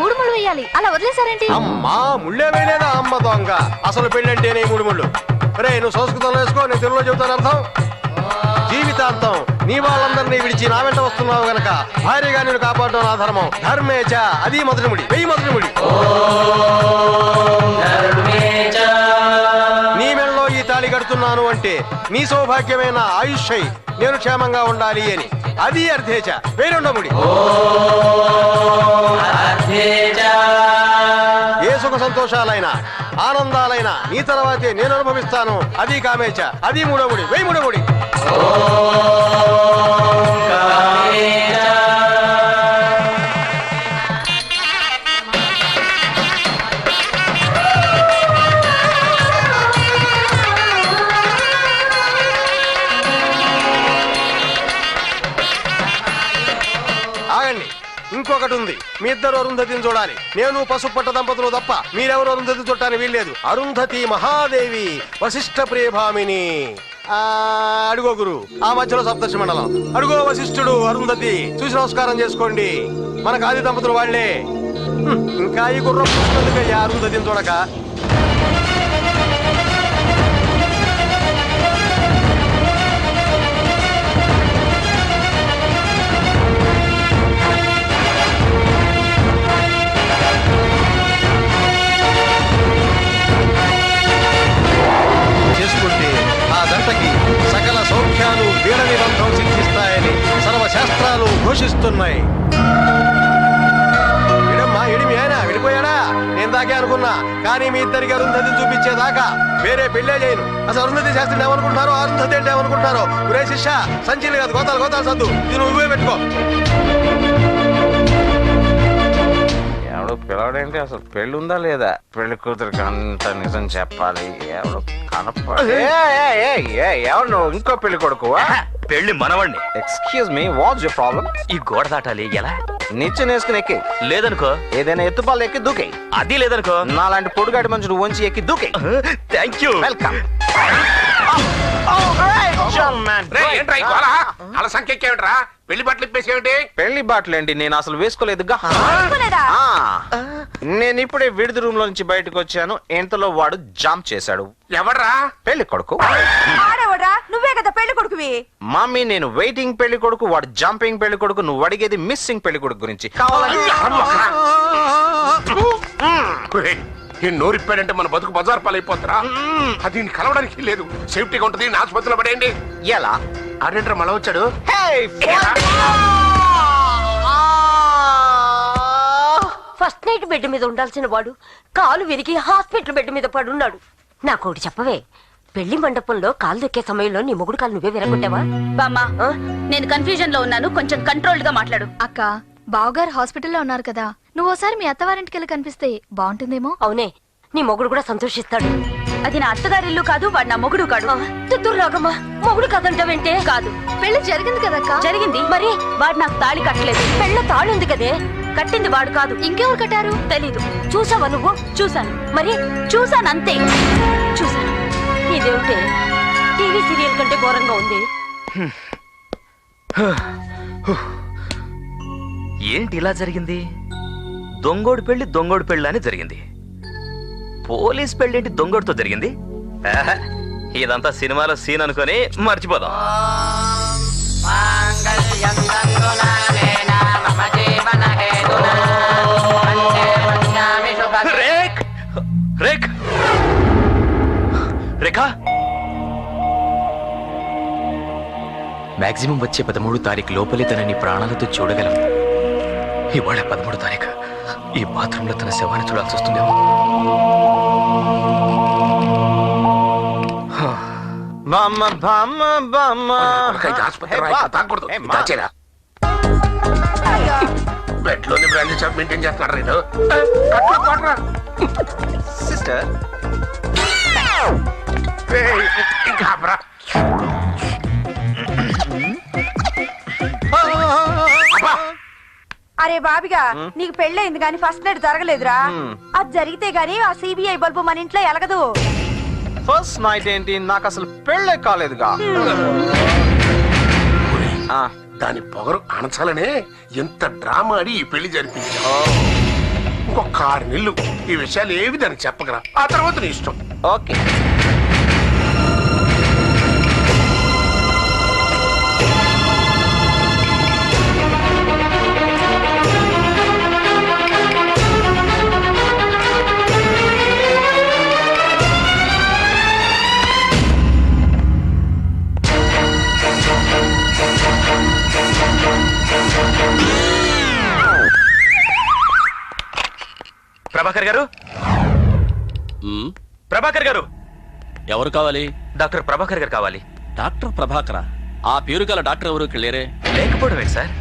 3 ముళ్ళు వేయాలి. అలా వదిలేసారేంటి?
అమ్మా ముళ్ళే వేయలేదా? అమ్మ దొంగ. అసలు పెళ్ళంటేనే 3 ముళ్ళు. రే నువ్వు సంస్కృతంలో వేసుకో, నేను తెలుగులో చెబుతాను అర్థం. జీవితాంతం నీ వాళ్ళందరినీ విడిచి నా వెంట వస్తున్నావు గనక భార్యగా నేను కాపాడడం నా ధర్మం. ధర్మేచ. అది మొదటి ముడి. వెయ్యి మొదటి ముడి. నీ మెడలో ఈ తాళి కడుతున్నాను అంటే నీ సౌభాగ్యమైన ఆయుష్ై నేను క్షేమంగా ఉండాలి అని. అది అర్థేచ. వెయ్యి రెండో ముడి. ఏ సుఖ సంతోషాలైనా ఆనందాలైనా నీ తర్వాతే నేను అనుభవిస్తాను. అది కామేచ. అది మూడో ముడి. వెయ్యి మూడో ముడి. ఆగండి, ఇంకొకటి ఉంది. మీ ఇద్దరు అరుంధతిని చూడాలి. నేను పసుపట్ట దంపతులు తప్ప మీరెవరు అరుంధతి చుట్టానికి వీల్లేదు. అరుంధతి మహాదేవి వశిష్ఠ ప్రియభామిని. అడుగో గురు, ఆ మధ్యలో సప్తర్షి మండలం. అడుగో వశిష్ఠుడు, అరుంధతి. చూసి నమస్కారం చేసుకోండి. మనకు ఆది దంపతులు వాళ్లే. ఇంకా ఈ గుర్రం చూసుకుందుకయ్యా అరుంధతిని చూడక. ఘోషిస్తున్నాయి. ఎడిమి ఆయన విడిపోయాడా నేను దాకే అనుకున్నా, కానీ మీ ఇద్దరికి అరుంధతి చూపించేదాకా వేరే పెళ్ళే చేయను. అసలు అరుంధతి శాస్త్రి ఏమనుకుంటున్నారో, అరుంధతి అంటే ఏమనుకుంటున్నారో. ఒరే శిష్య, సంచీలు కాదు గోతాలు సద్దు, ఇది నువ్వే పెట్టుకో.
ఎవడు పిలవడేంటి? అసలు పెళ్ళి ఉందా లేదా? పెళ్లి కూతురికి అంత నిజం చెప్పాలి. ఎవడు కనపడే ఎవరు నువ్వు? ఇంకో పెళ్లి కొడుకువా?
పెళ్లి మనవండి.
Excuse me, what's your problem?
ఈ గోడ దాటాలి ఎలా?
నిచ్చెన వేసుకుని ఎక్కి.
లేదనుకో
ఏదైనా ఎత్తుపాలు ఎక్కి దూకే.
అది లేదనుకో
నాలాంటి పొడుగాటి మనుషులు వంచి ఎక్కి దూకే.
Thank you.
వెల్కమ్.
అలా సంఖ్యరా పెళ్లి బట్టలు ఇప్పేసేమిటి?
పెళ్లి బాటలు ఏంటి? నేను అసలు వేసుకోలేదుగా. నేను ఇప్పుడే విడిది రూమ్ లో నుంచి బయటకు వచ్చాను. ఇంతలో వాడు జంప్ చేశాడు.
ఎవడ్రా?
పెళ్లి కొడుకు.
నువ్వే కదా పెళ్లి కొడుకువి.
మమ్మీ, నేను వెయిటింగ్ పెళ్లి కొడుకు, వాడు జంపింగ్ పెళ్లి కొడుకు. నువ్వు అడిగేది మిస్సింగ్ పెళ్లి కొడుకు గురించి.
నోరిప్పాడంటే మన బతుకు బజార్ పాలైపోతారా? అది కలవడానికి లేదు. సేఫ్టీగా ఉంటుంది. ఆసుపత్రిలో పడేయండి.
ఎలా?
ఆడేంటర్ మళ్ళా వచ్చాడు.
ఫస్ట్ నైట్ బెడ్ మీద ఉండాల్సిన వాడు కాలు విరిగి హాస్పిటల్ బెడ్ మీద పడున్నాడు. నాకోటి చెప్పవే, పెళ్లి మండపంలో కాలు దొక్కే సమయంలో నీ మొగుడు కాలు నువ్వే విరగొట్టావా?
బామ్మా, నేను కన్ఫ్యూజన్ లో ఉన్నాను, కొంచెం కంట్రోల్డ్ గా మాట్లాడు.
అక్క, బావగారు హాస్పిటల్లో ఉన్నారు కదా, నువ్వు ఒకసారి మీ అత్తవారింటికి వెళ్ళి కనిపిస్తే బాగుంటుందేమో.
అవునే, నీ మొగుడు కూడా సంతోషిస్తాడు.
అది నా అత్తగారి ఇల్లు కాదు, వాడు నా మొగుడు కాడు.
తుర్రాగమ్మా, మొగుడు కాదంటావేంటే?
కాదు,
పెళ్లి జరిగింది కదక్క.
జరిగింది. మరి వాడు నాకు తాళి కట్టలేదు.
పెళ్ళ తాళుంది కదే,
కట్టింది వాడు కాదు.
ఇంకెవరు కట్టారు?
తెలీదు.
చూసావా నువ్వు?
చూశాను.
మరి
చూశాను అంతే.
చూసాను. ఇదేమిటే టీవీ సీరియల్ కంటే ఘోరంగా ఉంది.
ఏంటి ఇలా జరిగింది? దొంగోడు పెళ్లి అని జరిగింది. పోలీస్ పెళ్లి ఏంటి దొంగోడితో జరిగింది? ఇదంతా సినిమాలో సీన్ అనుకొని మర్చిపోదాం. రేఖా,
మాక్సిమం వచ్చే 13 తారీఖు లోపలే తనని ప్రాణాలతో చూడగలం. ఇవాళ 13 తారీఖు. ఈ బాత్రూంలో తన శవాన్ని చూడాల్సి వస్తుందేమో.
బెడ్లోని బ్రాంచ్ షాప్ మెయింటైన్ చేస్తున్నాడు రేడు.
సిస్టర్,
అరే బాబిగా, నీకు పెళ్ళైంది కానీ ఫస్ట్ నైట్ జరగలేదురా. అది జరిగితే గానీ ఆ సిబిఐ బల్బు మన ఇంట్లో ఎలగదు.
ఫస్ట్ నైట్ ఏంటి? నాకు అసలు పెళ్ళే కాలేదుగా.
దాని పొగరు అణచాలనే ఎంత డ్రామా ఆడి ఈ పెళ్లి జరిపించా. ఇంకొక 6 నెలలు ఈ విషయాలు ఏవి దానికి చెప్పగరా, ఆ తర్వాత నీ ఇష్టం.
ఓకే.
ప్రభాకర్ గారు, ప్రభాకర్ గారు.
ఎవరు కావాలి?
డాక్టర్ ప్రభాకర్ గారు కావాలి.
డాక్టర్ ప్రభాకరా? ఆ పేరు గల డాక్టర్ ఎవరు ఇక్కడ లేరే?
లేకపోవడమే సార్,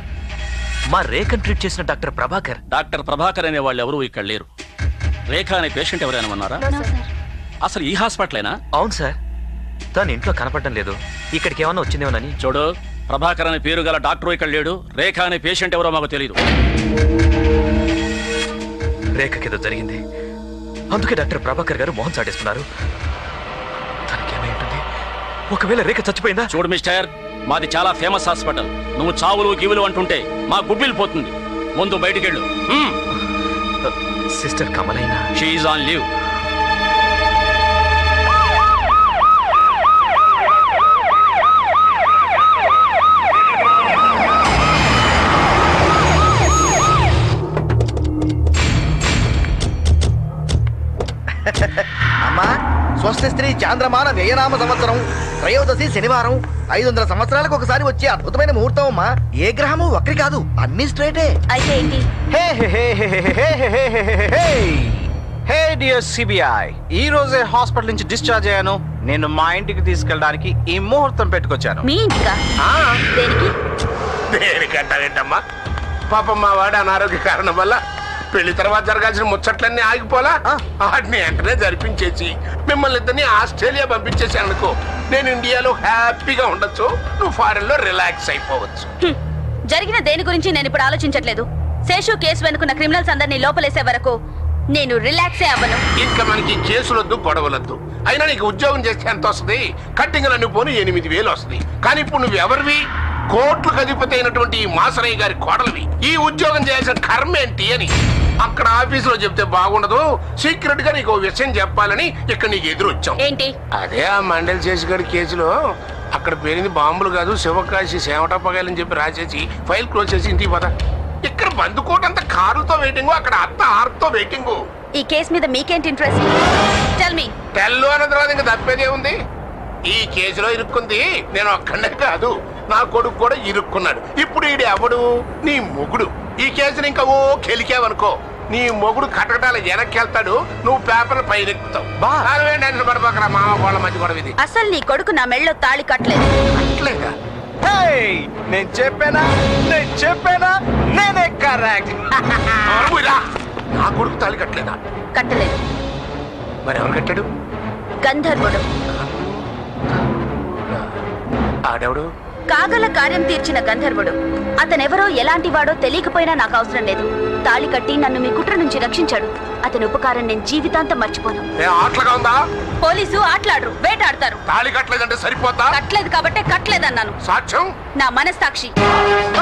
మా రేఖను ట్రీట్ చేసిన డాక్టర్ ప్రభాకర్.
డాక్టర్ ప్రభాకర్ అనే వాళ్ళు ఎవరు ఇక్కడ లేరు. రేఖ అనే పేషెంట్ ఎవరైనా ఉన్నారా? అసలు ఈ హాస్పిటలేనా?
అవును సార్, తను ఇంట్లో కనపడడం లేదు. ఇక్కడికి ఏమన్నా వచ్చిందేమోనని.
చూడు, ప్రభాకర్ అనే పేరు గల డాక్టర్ ఇక్కడ లేడు. రేఖ అనే పేషెంట్ ఎవరో మాకు తెలియదు.
రేఖకేదో జరిగింది, అందుకే డాక్టర్ ప్రభాకర్ గారు మోహన్ చాటేస్తున్నారు. తనకేమై ఉంటుంది? ఒకవేళ రేఖ చచ్చిపోయిందా?
చూడు మిస్టర్, మాది చాలా ఫేమస్ హాస్పిటల్. నువ్వు చావులు గివులు అంటుంటే మా గుడ్విల్ పోతుంది. ముందు బయటికెళ్ళు.
సిస్టర్ కమలైనా?
She is on leave.
అమ్మా స్వస్తి స్త్రీ చాంద్రమాన వ్యయనామ సంవత్సరం త్రయోదశి శనివారం 500 సంవత్సరాలకు ఒకసారి వచ్చే అద్భుతమైన ముహూర్తం అమ్మా. ఏ గ్రహము వక్రి కాదు, అన్ని స్ట్రైటే.
అయితే ఏంటి?
హే డియర్ సిబిఐ, ఈ రోజే హాస్పిటల్ నుంచి డిశ్చార్జ్ అయ్యాను. నేను మా ఇంటికి తీసుకెళ్ళడానికి ఈ ముహూర్తం పెట్టుకొచ్చాను.
మీ ఇంటికా? దేనికి?
దేనికంటావేంటమ్మా? పాపం మా వాడు అనారోగ్య కారణం వల్ల పెళ్లి తర్వాత జరగాల్సిన ముచ్చట్లన్నీ ఆగిపోలా. వాటిని వెంటనే జరిపించేసి మిమ్మల్ని ఇద్దరిని ఆస్ట్రేలియా పంపించేసాను అనుకో. నేను ఇండియాలో హ్యాపీగా ఉండొచ్చు, నువ్వు ఫారెన్ లో రిలాక్స్ అయిపోవచ్చు.
జరిగిన దేని గురించి నేను ఇప్పుడు ఆలోచించట్లేదు. శేషు కేసు వెనుకున్న క్రిమినల్స్ అందరినీ లోపలేసే వరకు నేను రిలాక్సే అవ్వను.
ఇంకా మనకి కేసులొద్దు, గొడవలొద్దు. అయినా నీకు ఉద్యోగం చేస్తే ఎంత వస్తుంది? కట్టింగ్లన్నీ పోను 8,000 వస్తుంది. కానీ ఇప్పుడు నువ్వు ఎవరివి? కోట్లకు అధిపతి అయినటువంటి ఈ మాసరయ్య గారి కోడలివి. ఈ ఉద్యోగం చేయాల్సిన కర్మ ఏంటి అని అక్కడ ఆఫీసులో చెప్తే బాగుండదు. సీక్రెట్ గా నీకు విషయం చెప్పాలని ఇక్కడ నీకు ఎదురు వచ్చాం.
ఏంటి?
అదే ఆ మండల్ చేసి గారి కేసులో అక్కడ పేరింది బాంబులు కాదు, శివకాశి సేవటప్పగాయలని చెప్పి రాసేసి ఫైల్ క్లోజ్ చేసి ఇంటికి పద. ఇక్కడ బందుకోటంతా కారుతో వెయిటింగ్, అక్కడ అత్త ఆర్తో వెయిటింగ్.
ఈ కేసు మీద మీకేంటి ఇంట్రెస్ట్? Tell me.
తెల్లు అన్న తర్వాత ఇంకా తప్పేదే ఉంది. ఈ కేసులో ఇరుక్కుంది నేను ఒక్కడే కాదు, నా కొడుకు కూడా ఇరుక్కున్నాడు. ఇప్పుడు ఈడు ఎవడు? నీ మొగుడు. ఈ కేసుని ఇంకా ఓ కెలికావనుకో, నీ మొగుడు కటకటాల వెనక్కి వెళ్తాడు, నువ్వు పేపర్లు పైన ఎక్కుతావు. టెన్షన్ పడిపోకరా, మామ వాళ్ళ మధ్య కూడా ఇది.
అసలు నీ కొడుకు నా మెళ్ళలో తాళి కట్టలేదు.
నేను చెప్పానా నేనే కరెక్ట్.
నా కొడుకు తాళి కట్టలేదా?
కట్టలేదు.
మరి ఎవరు కట్టాడు?
గంధర్వుడు.
ఆడెవడు?
కాగల కార్యం తీర్చిన గంధర్వుడు. అతనెవరో ఎలాంటి వాడో తెలియకపోయినా నాకు అవసరం లేదు. తాళి కట్టి నన్ను మీ కుట్ర నుంచి రక్షించాడు. అతని ఉపకారం నేను జీవితాంతం మర్చిపోను.
ఆటలుగా ఉందా?
పోలీసు ఆటలాడరు, వేటాడతారు.
తాళి కట్టలేదంటే సరిపోతా?
కట్టలేదు కాబట్టే కట్టలేదన్నాను.
సాక్ష్యం?
నా మనస్సాక్షి.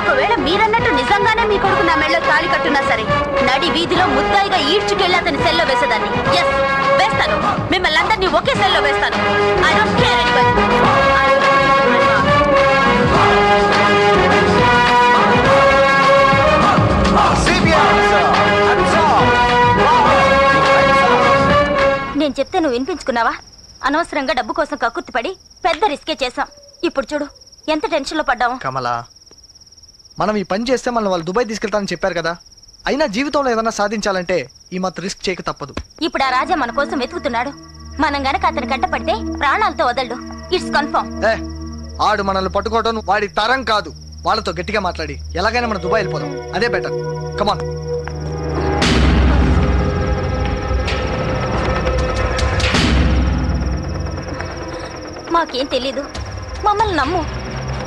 ఒకవేళ మీరన్నట్టు నిజంగానే మీ కొడుకు నా మెళ్ళలో తాళి కట్టున్నా సరే, నడి వీధిలో ముద్దాయిగా ఈడ్చుకెళ్లి అతని సెల్లో వేసేదాన్ని. ఎస్, వేస్తాను. మిమ్మల్ని అందరినీ ఒకే సెల్లో వేస్తాను. I don't care anybody. నేను చెప్తే నువ్వు వినిపించుకున్నావా? అనవసరంగా డబ్బు కోసం కక్కుర్తిపడి పెద్ద రిస్కే చేశాం. ఇప్పుడు చూడు ఎంత టెన్షన్ లో పడ్డాము.
కమలా, మనం ఈ పని చేస్తే మనం వాళ్ళు దుబాయ్ తీసుకెళ్తానని చెప్పారు కదా. అయినా జీవితంలో ఏదైనా సాధించాలంటే ఈ మాత్రం రిస్క్ చేయక తప్పదు.
ఇప్పుడు ఆ రాజా మన కోసం వెతుకుతున్నాడు. మనం గనక అతని కంట పడితే ప్రాణాలతో వదలడు. It's confirm.
ఆడు మనల్ని పట్టుకోవడం వాడి తరం కాదు. వాళ్ళతో గట్టిగా మాట్లాడి ఎలాగైనా మనం దుబాయ్ వెళ్ళిపోదాం. అదే బెటర్. కమాన్.
మాకేం తెలీదు, మమ్మల్ని నమ్ము.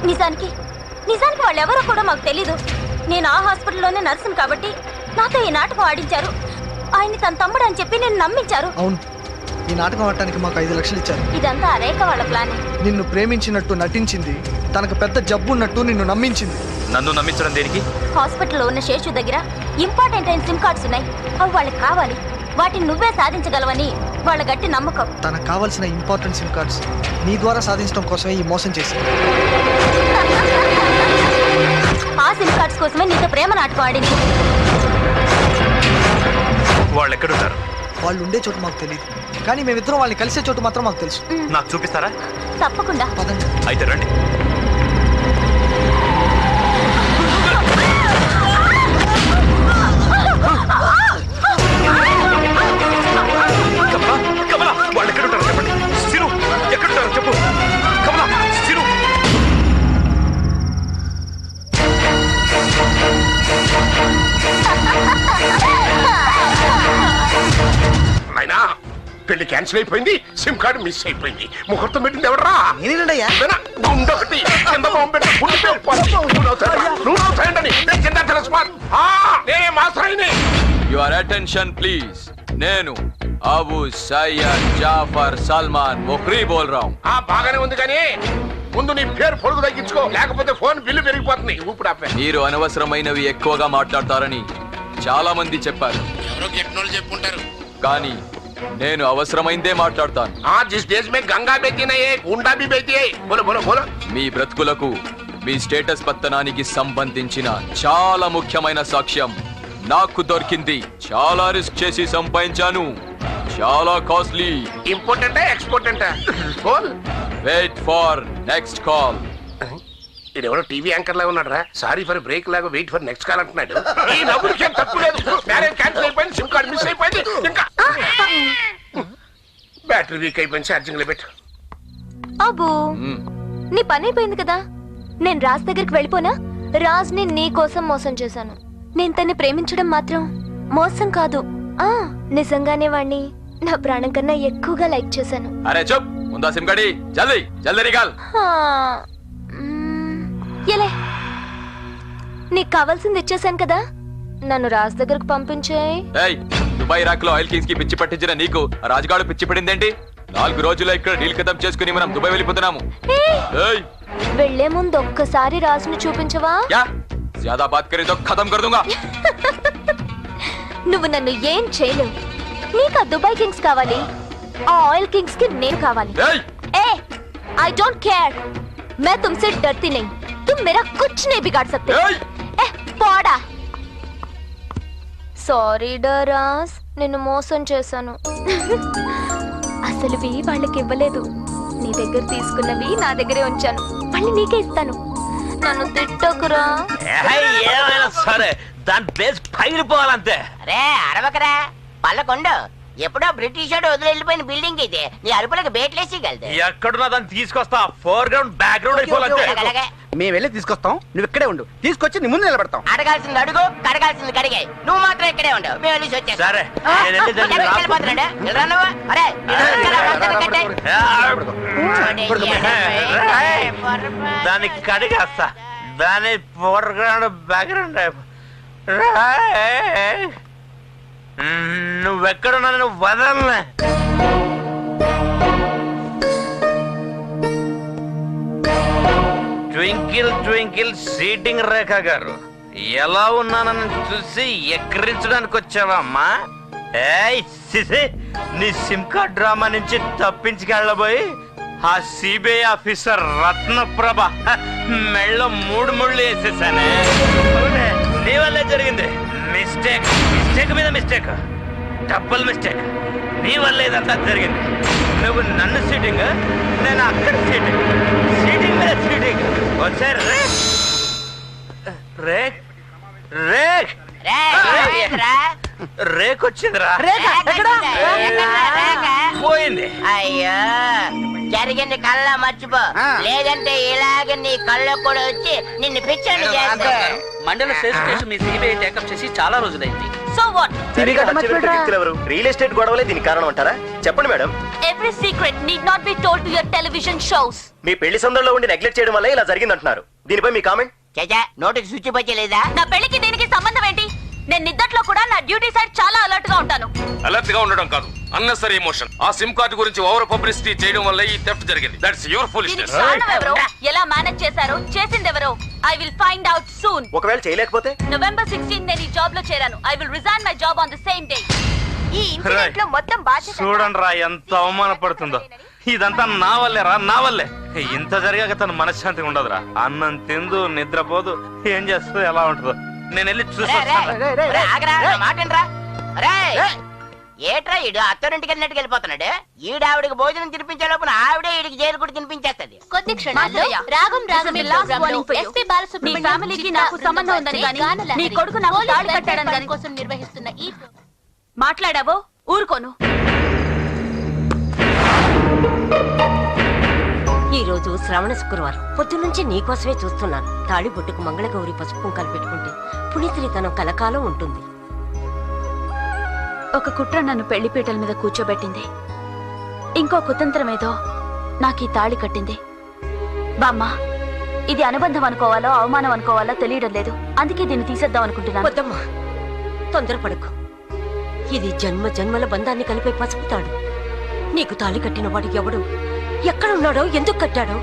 నిజానికి వాళ్ళు ఎవరో కూడా మాకు తెలీదు. నేను ఆ హాస్పిటల్లోనే నర్సును కాబట్టి నాతో ఈ నాటకం ఆడించారు. ఆయన్ని తన తమ్ముడు అని చెప్పి నేను నమ్మించారు.
అవును, ఈ నాటకం ఆడటానికి మాకు 5 లక్షలు ఇచ్చారు.
ఇదంతా రేఖ వాళ్ళ ప్లాన్.
నిన్ను ప్రేమించినట్టు నటించింది, తనకు పెద్ద జబ్బు ఉన్నట్టు నిన్ను నమ్మించింది.
నన్ను నమ్మించడం దేనికి?
హాస్పిటల్లో ఉన్న శేషు దగ్గర ఇంపార్టెంట్ అయిన సిమ్ కార్డ్స్ ఉన్నాయి. అవి వాళ్ళకి కావాలి. వాటిని నువ్వే సాధించగలవని వాళ్ళ గట్టి నమ్మకం.
తనకు కావాల్సిన ఇంపార్టెంట్ సిమ్ కార్డ్స్ నీ ద్వారా సాధించడం కోసమే ఈ మోసం చేసింది.
ఆ సిమ్ కార్డ్స్ కోసమే నీతో ప్రేమ నాటకం ఆడింది.
వాళ్ళు ఎక్కడున్నారు?
వాళ్ళు ఉండే చోటు మాకు తెలియదు, కానీ మేమిద్దరం వాళ్ళని కలిసే చోటు మాత్రం మాకు తెలుసు.
నాకు చూపిస్తారా?
తప్పకుండా.
అయితే రండి. వాళ్ళు ఎక్కడుంటారో చెప్పండి. సిరు ఎక్కడుంటారో చెప్పు. కమలా, సిరు.
అయినా పెళ్లి క్యాన్సిల్ అయిపోయింది, సిమ్ కార్డు మిస్ అయిపోయింది. ముహూర్తం పెట్టింది ఎవడరా?
నేనేనండయ్యా.
గుండొకటి కింద బాంబు
యువర్ అటెన్షన్ ప్లీజ్. నేను అబు సయ్యద్ జాఫర్ సల్మాన్ ముఖ్రీ బోల్ రా.
బాగానే ఉంది కానీ ముందు నీ పేరు పొడుగు తగ్గించుకో, లేకపోతే ఫోన్ బిల్లు పెరిగిపోతుంది. ఇప్పుడు
మీరు అనవసరమైనవి ఎక్కువగా మాట్లాడతారని చాలా మంది చెప్పారు.
ఎవరో గిట్నోళ్ళు చెప్పుంటారు,
కానీ నేను అవసరమైందే మాట్లాడతాను.
జిస్ దేశ్ మే గంగా బేతి నహీ హై, గుండా భీ బేతి హై. బోలో బోలో బోలో.
మీ బ్రతుకులకు మీ స్టేటస్ పత్తనానికి సంబంధించిన చాలా ముఖ్యమైన సాక్ష్యం నాకు దొరికింది. చాలా రిస్క్ చేసి సంపాదించాను. చాలా కాస్ట్లీ.
ఇంపార్టెంటా ఎక్స్పోర్టెంటా? Call
wait for next call.
ఇది ఎవరో టీవీ యాంకర్ లాగా ఉన్నాడు రా. సారీ ఫర్ బ్రేక్ లాగా వెయిట్ ఫర్ నెక్స్ట్ కాల్ అంటున్నాడు. ఈ నవ్వులకి ఏం తప్పు లేదు. మ్యారేజ్ క్యాన్సిల్ అయిపోయింది, సిమ్ కార్డ్ మిస్ అయిపోయింది, ఇంకా బ్యాటరీ వీక్ అయిపోయింది, ఛార్జింగ్ లో పెట్టు.
అబ్బో నీ పని అయిపోయింది కదా. నేను రాజ్ దగ్గరికి వెళ్ళిపోనా? రాజ్ని నీ కోసం మోసం చేశాను. నేను తన్ని ప్రేమించడం మాత్రం మోసం కాదు. నిజంగానే వాణ్ణి నా ప్రాణం కన్నా ఎక్కువగా లైక్ చేశాను.
అరే చూప్, ముందా సిమ్ కార్డ్ జల్దీ జల్దీ నికాల్.
ఎలే, నీకు కావాల్సింది ఇచ్చేసాను కదా, నన్ను రాజ్ దగ్గరకు పంపించేయ్.
ఏయ్, దుబాయ్ ఇరాక్ లో ఆయిల్ కింగ్స్ కి పిచ్చి పట్టించిన నీకు రాజుగాడు పిచ్చి పడిందేంటి? 4 రోజుల్లో ఇక్కడ డీల్ కథం చేసుకుని మనం దుబాయ్ వెళ్ళిపోతున్నాము.
వెళ్లే ముందు ఒక్కసారి రాజుని చూపించవా?
జ్యాదా బాత్ కరే తో ఖతం కర్ దూంగా.
నువ్వు నన్ను ఏం చేయలేవు. నీకు ఆ దుబాయ్ కింగ్స్ కావాలి, ఆ ఆయిల్ కింగ్స్ కి నేను కావాలి. ఐ डोंट केयर, मैं तुमसे डरती नहीं, तुम मेरा कुछ नहीं बिगाड़ सकते. పోడా. సారీ డరాస్, నిన్ను మోసం చేశాను. అసలువి వాళ్ళకి ఇవ్వలేదు, నీ దగ్గర తీసుకున్నవి నా దగ్గరే ఉంచాను. మళ్ళీ నీకే ఇస్తాను. నన్ను తిట్టకురా.
ఏమైనా సరే దాని ప్లేస్ పగిలిపోవాలంతే.
అరే అరవకరా, పల్లకొండు. ఎప్పుడో బ్రిటిష్ వాడు వదిలి వెళ్ళిపోయిన బిల్డింగ్ ఇది. నీ అరుపులకు బేట్లేసి గలదు.
ఎక్కడున్నా దాన్ని తీసుకొస్తా. ఫోర్ గ్రౌండ్ బ్యాక్ గ్రౌండ్ అయిపోవాలంతే.
మేము వెళ్ళి తీసుకొస్తాం, నువ్వు ఇక్కడే ఉండు. తీసుకొచ్చి నీ ముందు నిలబెడతాం.
అడగాల్సింది అడుగు, కడగాల్సింది కడిగే. నువ్వు మాత్రం ఇక్కడే ఉండు, మేము వెళ్ళి వచ్చేస్తాం.
సరే దాన్ని కడిగేస్తా. దాని ఫోర్ గ్రౌండ్ బ్యాక్ గ్రౌండ్ నువ్వెక్కడున్నా నువ్వు వదలనే. ట్వింకిల్ ట్వింకిల్ సీటింగ్ రేఖ గారు, ఎలా ఉన్నానని చూసి ఎక్కిరించడానికి వచ్చావా అమ్మా? నీ సిమ్ కార్డ్ డ్రామా నుంచి తప్పించుకెళ్ళబోయి ఆ సిబిఐ ఆఫీసర్ రత్నప్రభ మెళ్ళో 3 ముళ్ళు వేసేసానే. నీ వల్లే జరిగింది. మిస్టేక్ మిస్టేక్ మీద మిస్టేక్, డబుల్ మిస్టేక్. నీ వల్ల ఇదంతా జరిగింది. నువ్వు నన్ను సీటింగ్, నేను అక్కడ సీటింగ్, సీటింగ్ మీద సీటింగ్. వచ్చారు రేక్ రేక్ రేక్ వచ్చిందిరా. పోయింది.
అయ్యో, జరిగింది కళ్ళ మర్చిపో, లేదంటే ఇలాగ నీ కళ్ళ కూడా వచ్చి నిన్ను పిచ్చండి చేస్తాను.
మండల స్టేషన్ మీ సిబిఐ టేకప్ చేసి చాలా రోజులైంది.
So what?
రియల్ ఎస్టేట్ గొడవలే దీనికి కారణం అంటారా? చెప్పండి madam.
Every secret need not be told to your television shows.
మీ పెళ్లి సందర్భంలో ఉండి నెగ్లెక్ట్ చేయడం వల్ల ఇలా జరిగిందంటున్నారు. దీనిపై మీ కామెంట్?
చచ్చా, నోటికి స్విచ్ పచ్చలేదా?
నా పెళ్లికి దీనికి సంబంధం ఏంటి? నేను నిద్దట్లో కూడా నా డ్యూటీ సైడ్ చాలా అలర్ట్ గా ఉంటాను.
అలర్ట్ గా ఉండడం కాదు, అన్నెసరీ ఎమోషన్. ఆ సిమ్ కార్డు గురించి ఓవర్ పబ్లిసిటీ చేయడం వల్ల ఈ థెఫ్ట్ జరిగింది. That's your foolishness.
ఎలా మేనేజ్ చేశారో, చేసింది ఎవరో I will find out soon.
ఒకవేళ చేయలేకపోతే
November 16 నేను ఈ జాబ్ లో చేరాను. I will resign my job on the same day. ఈ ఇన్సిడెంట్ లో మొత్తం బాధ్యత
చూడండి రా ఎంత అవమానపడుతుందో. ఇదంతా నా వల్లేరా, నా వల్లే. ఇంత జరిగాక తన మనశ్శాంతి ఉండదురా. అన్నం తిందు, నిద్రపోదు, ఏం చేస్తుందో ఎలా ఉంటుందో. నేను వెళ్ళి చూసి
ఏట్రా ఈడు అత్తరింటికి వెళ్ళినట్టు వెళ్ళిపోతున్నాడు. ఈడావిడికి భోజనం తినిపించే లోపల ఆవిడే ఈడికి జైలు కూడా తినిపించేస్తుంది.
కొద్ది క్షణాల్లో రాగం రాగం ఎస్పీ బాలసుబ్రహ్మణ్యం ఫ్యామిలీకి నాకు సంబంధం ఉందని గాని నీ కొడుకు నాకు తాళి కట్టాడని గాని కోసం నిర్వహిస్తున్న ఈ మాట్లాడావో ఊరుకోను.
ఈ రోజు శ్రావణ శుక్రవారం పొద్దునుంచి నీకోసమే చూస్తున్నాను. తాళి బొట్టుకు మంగళగౌరి పసుపు కుంకాలు పెట్టుకుంటే పుణితులితనం కలకాలం ఉంటుంది.
ఒక కుట్ర నన్ను పెళ్లిపీటల మీద కూర్చోబెట్టింది. ఇంకో కుతంత్రం ఏదో నాకు ఈ తాళి కట్టింది. బామ్మ, ఇది అనుబంధం అనుకోవాలో అవమానం అనుకోవాలో తెలియడం లేదు. అందుకే దీన్ని తీసేద్దాం అనుకుంటున్నాను.
వద్దమ్మా, తొందరపడకు. ఇది జన్మ జన్మల బంధాన్ని కలిపే పసుపు తాడు. నీకు తాళి కట్టిన వాడు ఎవడు, ఎక్కడున్నాడో, ఎందుకు కట్టాడో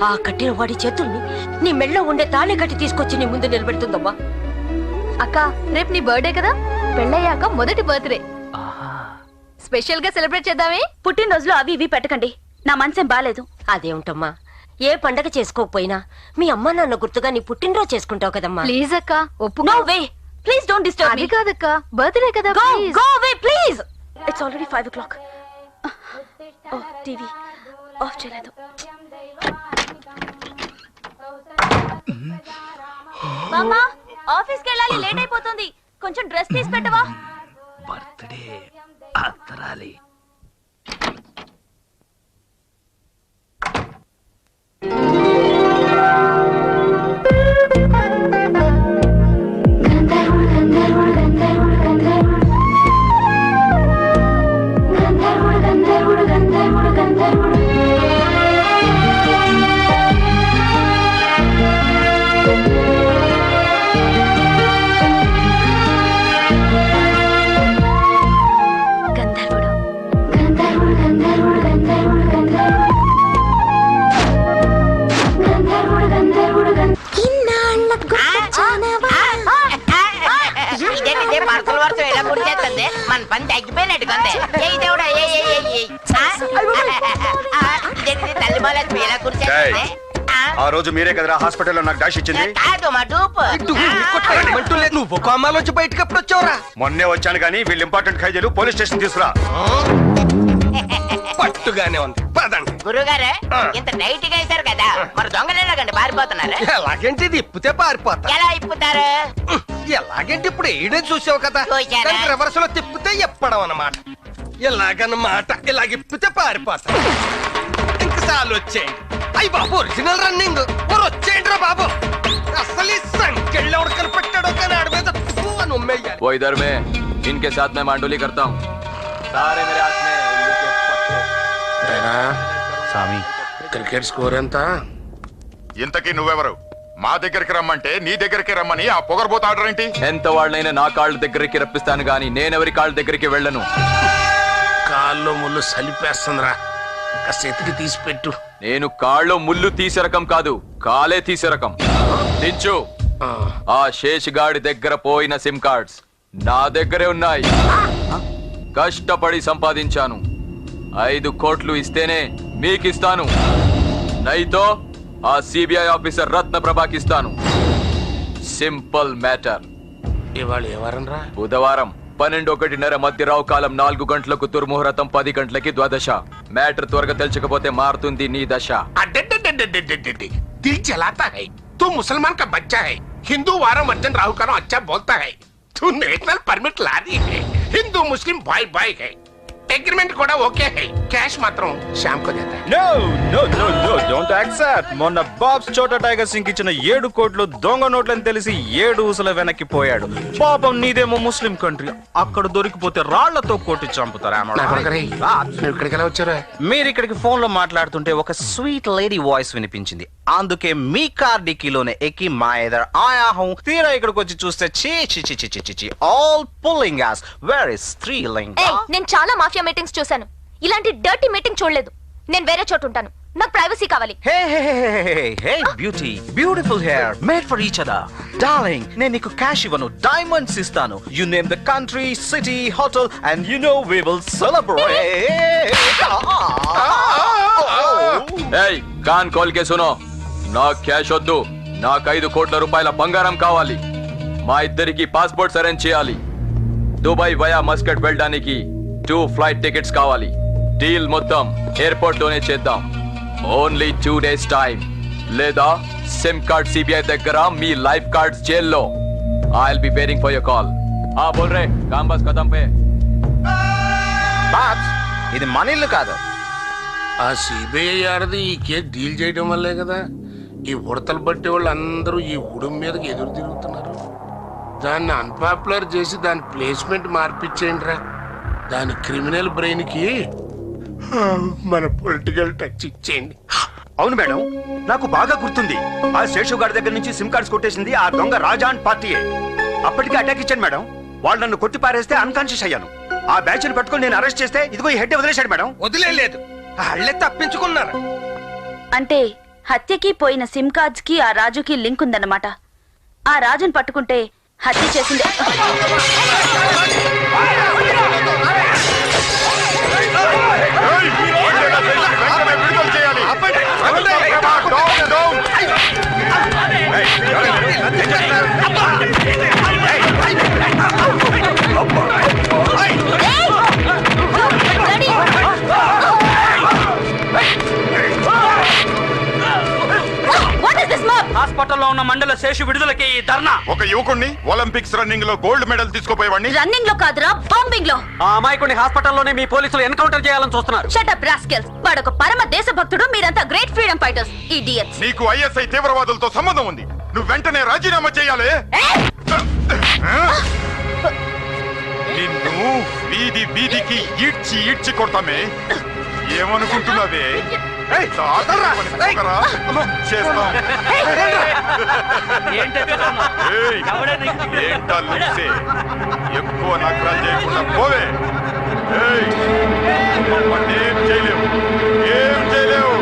ఆ కట్టిన వాడి చేతుల్ని నీ మెళ్ళో ఉండే తాళి కట్టి తీసుకొచ్చి నీ ముందు నిలబెడుతుందమ్మా.
అక్క, రేపు నీ బర్త్డే కదా, పెళ్ళయ్యాక మొదటి బర్త్డే. స్పెషల్ గా సెలబ్రేట్ చేద్దామే. పుట్టినరోజులు అవి ఇవి పెట్టకండి, నా మనసేం బాలేదు.
అదేమిటమ్మా, ఏ పండగ చేసుకోకపోయినా మీ అమ్మ నాన్న గుర్తుగా నీ పుట్టినరోజు చేసుకుంటావు కదమ్మా.
ప్లీజ్ అక్క, ఒప్పుకో.
No way,
please don't disturb me. అది కాదక్క, బర్త్డే కదా. Go away please. It's already 5 o'clock. Oh TV off చేయలేదు. మామా ఆఫీస్కి వెళ్ళాలి, లేట్ అయిపోతుంది. కొంచెం డ్రెస్ తీసి పెట్టవా?
బర్త్డే అత్తరాలి.
మన పని తగ్గిపోయినట్టు
ఆ రోజు మీరే కదరా హాస్పిటల్లో నాకు డాష్ ఇచ్చింది.
నువ్వు కోమాలోంచి బయటకు ఎప్పుడు వచ్చావురా?
మొన్నే వచ్చాను కానీ వీళ్ళు ఇంపార్టెంట్ ఖైదీలు పోలీస్ స్టేషన్ తీసుకురా.
పట్టుగానే ఉంది, పదండి.
గురుగారు ఇంత టైట్ గా వేశారు కదా, మరి దొంగలేలాగండి పారిపోతున్నారు.
ఎలాగంటే ఇది ఇప్పితే పారిపోతా.
ఎలా ఇప్పుతారు?
ఎలాగంటే ఇప్పుడు ఏడే చూసావు కదా, రివర్స్ లో తిప్పితే ఎప్పడం అన్నమాట. ఎలాగన్నమాట, ఇలాగ ఇప్పితే పారిపోతా. ఇంకసార్లు వచ్చేయండి. అయ్యి బాబు ఒరిజినల్ రన్నింగ్ వచ్చేయండి రా బాబు. అసలు ఈ సంఖ్యలో కనిపెట్టాడో కానీ ఆడి మీద ఉమ్మేయాలి.
वो इधर में इनके साथ मैं मांडोली करता हूँ. सारे मेरे हाथ में
స్వామి క్రికెట్ స్కోర్ ఎంత?
ఇంతకీ నువ్వెవరు? మా దగ్గరికి రమ్మంటే నీ దగ్గరికి రమ్మని ఆ పొగరబోత ఆర్డర్ ఏంటి?
ఎంత వాళ్ళైనా నా కాళ్ళ దగ్గరికి రప్పిస్తాను గాని నేనెవరి కాళ్ళ దగ్గరికి వెళ్ళను.
కాల్లో ముళ్ళు సలిపేస్తుందిరా, కాస్త తీసి పెట్టు.
నేను కాళ్ళు ముళ్ళు తీసే రకం కాదు, కాలే తీసే రకం. దించు. ఆ శేషగాడి దగ్గర పోయిన సిమ్ కార్డ్స్ నా దగ్గరే ఉన్నాయి. కష్టపడి సంపాదించాను. 5 కోట్లు ఇస్తేనే మీకిస్తాను, నైతో ఆ సిబిఐ ఆఫీసర్ రత్న ప్రభాకిస్తాను. Simple matter.
ఇవాళ ఏ వారం రా?
బుధవారం 12:01 మధ్య రావు కాలం 4 గంటలకు దుర్ముహూర్తం, 10 గంటలకి ద్వాదశ. మ్యాటర్ త్వరగా తెలుసుకోపోతే మారుతుంది నీ దశ.
दिल जलाता है तू मुसलमान का बच्चा है. हिंदू वारम वर्जन राहु कालम अच्छा बोलता है. तू नेशनल परमिट ला दी है. हिंदू मुस्लिम भाई भाई है. एग्रीमेंट కూడా ఓకే है. कैश మాత్రం శ్యామ్ को देता है.
No, no, no, no, don't accept. మొన్న బాబ్స్ చోటా టైగర్ సింగ్ ఇచ్చిన 7 కోట్లు దొంగ నోట్లని తెలిసి 7 ఊసల వెనక్కి పోయాడు. పాపం నీదేమో ముస్లిం కంట్రీ, అక్కడ దొరికిపోతే రాళ్లతో కొట్టి చంపుతారా? మీరు ఇక్కడికి ఫోన్ లో మాట్లాడుతుంటే ఒక స్వీట్ లేడీ వాయిస్ వినిపించింది. అందుకే మీ కార్ డిక్కీలోనే ఎక్కి మా ఎదర్ ఆయా హూ. తీరా ఇక్కడికి వచ్చి చూస్తే చీ చీ చీ చీ చీ ఆల్ పుల్లింగ్ యాస్ వెరీ స్త్రీలింగ్.
నేను చాలా మాఫియా మీటింగ్స్ చూశాను, ఇలాంటి డర్టీ మీటింగ్ చూడలేదు. నేను వేరే చోట ఉంటాను, నాకు ప్రైవసీ కావాలి.
Hey hey hey hey beauty, beautiful hair made for each other. Darling, నేను నీకు క్యాష్ ఇవ్వను, డైమండ్స్ ఇస్తాను. You name the country, city, hotel and you know we will celebrate.
ఏయ్, కాన్ కోల్ కే సునో. నాకు క్యాష్ వద్దు, నాకు 5 కోట్ల రూపాయల బంగారం కావాలి. మా ఇద్దరికి పాస్పోర్ట్స్ అరేంజ్ చేయాలి. దుబాయ్ వయా మస్కట్ వెళ్ళడానికి 2 ఫ్లైట్ టికెట్స్ కావాలి. డీల్ మొత్తం ఎయిర్పోర్ట్ లోనే చేద్దాం. ఓన్లీ 2 days టైం, లేదా సిమ్ కార్డ్ సిబిఐ దగ్గర, మీ లైఫ్ కార్డ్స్ జైల్లో. I will be waiting for your call. బోల్ రే, కామ్ బస్ ఖతం పే.
బాబ్స్, ఇది మన ఇల్లు కాదు.
ఆ సిబిఐ ఆడది ఈ కేసు డీల్ చేయడం వల్లే కదా ఈ ఉడతలు బట్టే వాళ్ళు అందరూ ఈ ఉడుం మీదకి ఎదురు తిరుగుతున్నారు. దాన్ని అన్పాపులర్ చేసి దాని ప్లేస్మెంట్ మార్పిచ్చేయండి రా. దాని క్రిమినల్ బ్రెయిన్ కి మన పొలిటికల్ టచ్ ఇచ్చేయండి.
అవును మేడం, నాకు బాగా గుర్తుంది. ఆ శేషు గారి దగ్గర నుంచి సిమ్ కార్డ్స్ కొట్టేసింది ఆ దొంగ రాజాన్ పార్టీయే. అప్పటికే అటాక్ ఇచ్చాను మేడం. వాళ్ళు నన్ను కొట్టి పారేస్తే అన్కాన్షియస్ అయ్యాను. ఆ బ్యాచ్ ని పట్టుకొని నేను అరెస్ట్ చేస్తే ఇదిగో ఈ హెడ్ వదిలేశాడు మేడం.
వదిలేదు, వాళ్ళే తప్పించుకున్నారు.
అంటే హత్యకి పోయిన సిమ్ కార్డ్స్ కి ఆ రాజుకి లింక్ ఉందన్నమాట. ఆ రాజుని పట్టుకుంటే హత్య చేసిందే.
హాస్పిటల్లో ఉన్న మండల శేషు విడుదలకి ఈ ధర్నా.
ఒక యువకుడిని ఒలింపిక్స్ రన్నింగ్ లో గోల్డ్ మెడల్ తీసుకుపోయేవాడిని
రన్నింగ్ లో కాదురా, బాంబింగ్ లో.
ఆ అమాయకుడిని హాస్పిటల్లోనే మీ పోలీసులు ఎన్కౌంటర్ చేయాలని చూస్తున్నారు.
Shut up rascals. వాడొక పరమ దేశభక్తుడు, మీరంతా గ్రేట్ ఫ్రీడమ్ ఫైటర్స్. ఇడియట్స్.
నీకు ఐఎస్ఐ తీవ్రవాదులతో సంబంధం ఉంది. నువ్వు వెంటనే రాజీనామా చేయాలి. నిన్ను వీధి వీధికి ఈడ్చి ఈడ్చి కొడతామే. ఏమనుకుంటున్నావే? ఎక్కువ నగరాలు చేయకుండా పోవే. ఏం చేయలేవు, ఏం చేయలేవు.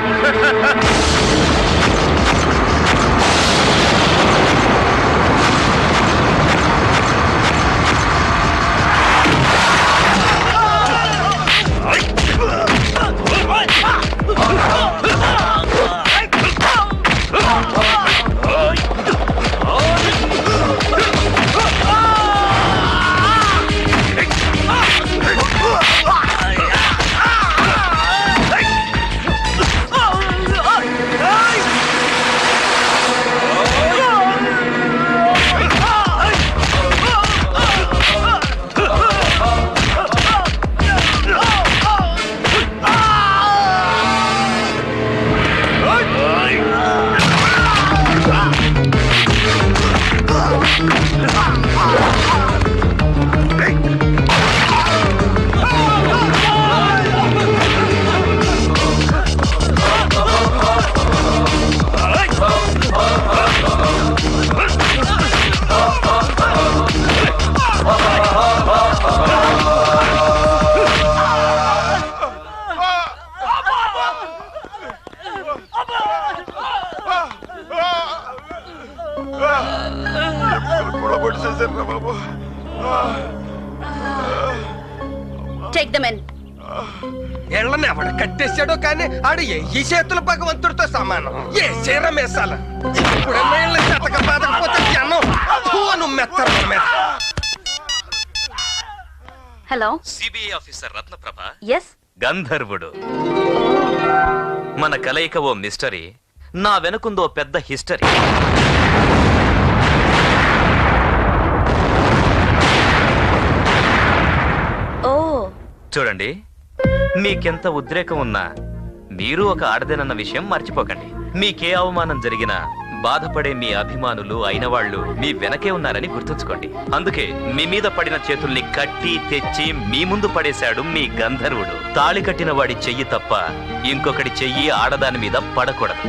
Take them in.
ఎళ్ళని ఎవడ కట్టేశాడో కానీ ఆడు ఈ చేతుల భగవంతుడితో సమానం. ఏ చీర మేసాల ఇప్పుడు శతక బాధకపోతే జనం మెత్తరు మీద.
Hello,
CBI officer Ratnaprabha.
Yes.
గంధర్వుడు. మన కలయిక ఓ మిస్టరీ, నా వెనుకుందో పెద్ద హిస్టరీ.
ఓ
చూడండి, మీకెంత ఉద్రేకం ఉన్నా మీరు ఒక ఆడదేనన్న విషయం మర్చిపోకండి. మీకే అవమానం జరిగినా బాధపడే మీ అభిమానులు అయిన వాళ్ళు మీ వెనకే ఉన్నారని గుర్తుంచుకోండి. అందుకే మీ మీద పడిన చేతుల్ని కట్టి తెచ్చి మీ ముందు పడేశాడు మీ గంధర్వుడు. తాళి కట్టిన వాడి చెయ్యి తప్ప ఇంకొకటి చెయ్యి ఆడదాని మీద పడకూడదు.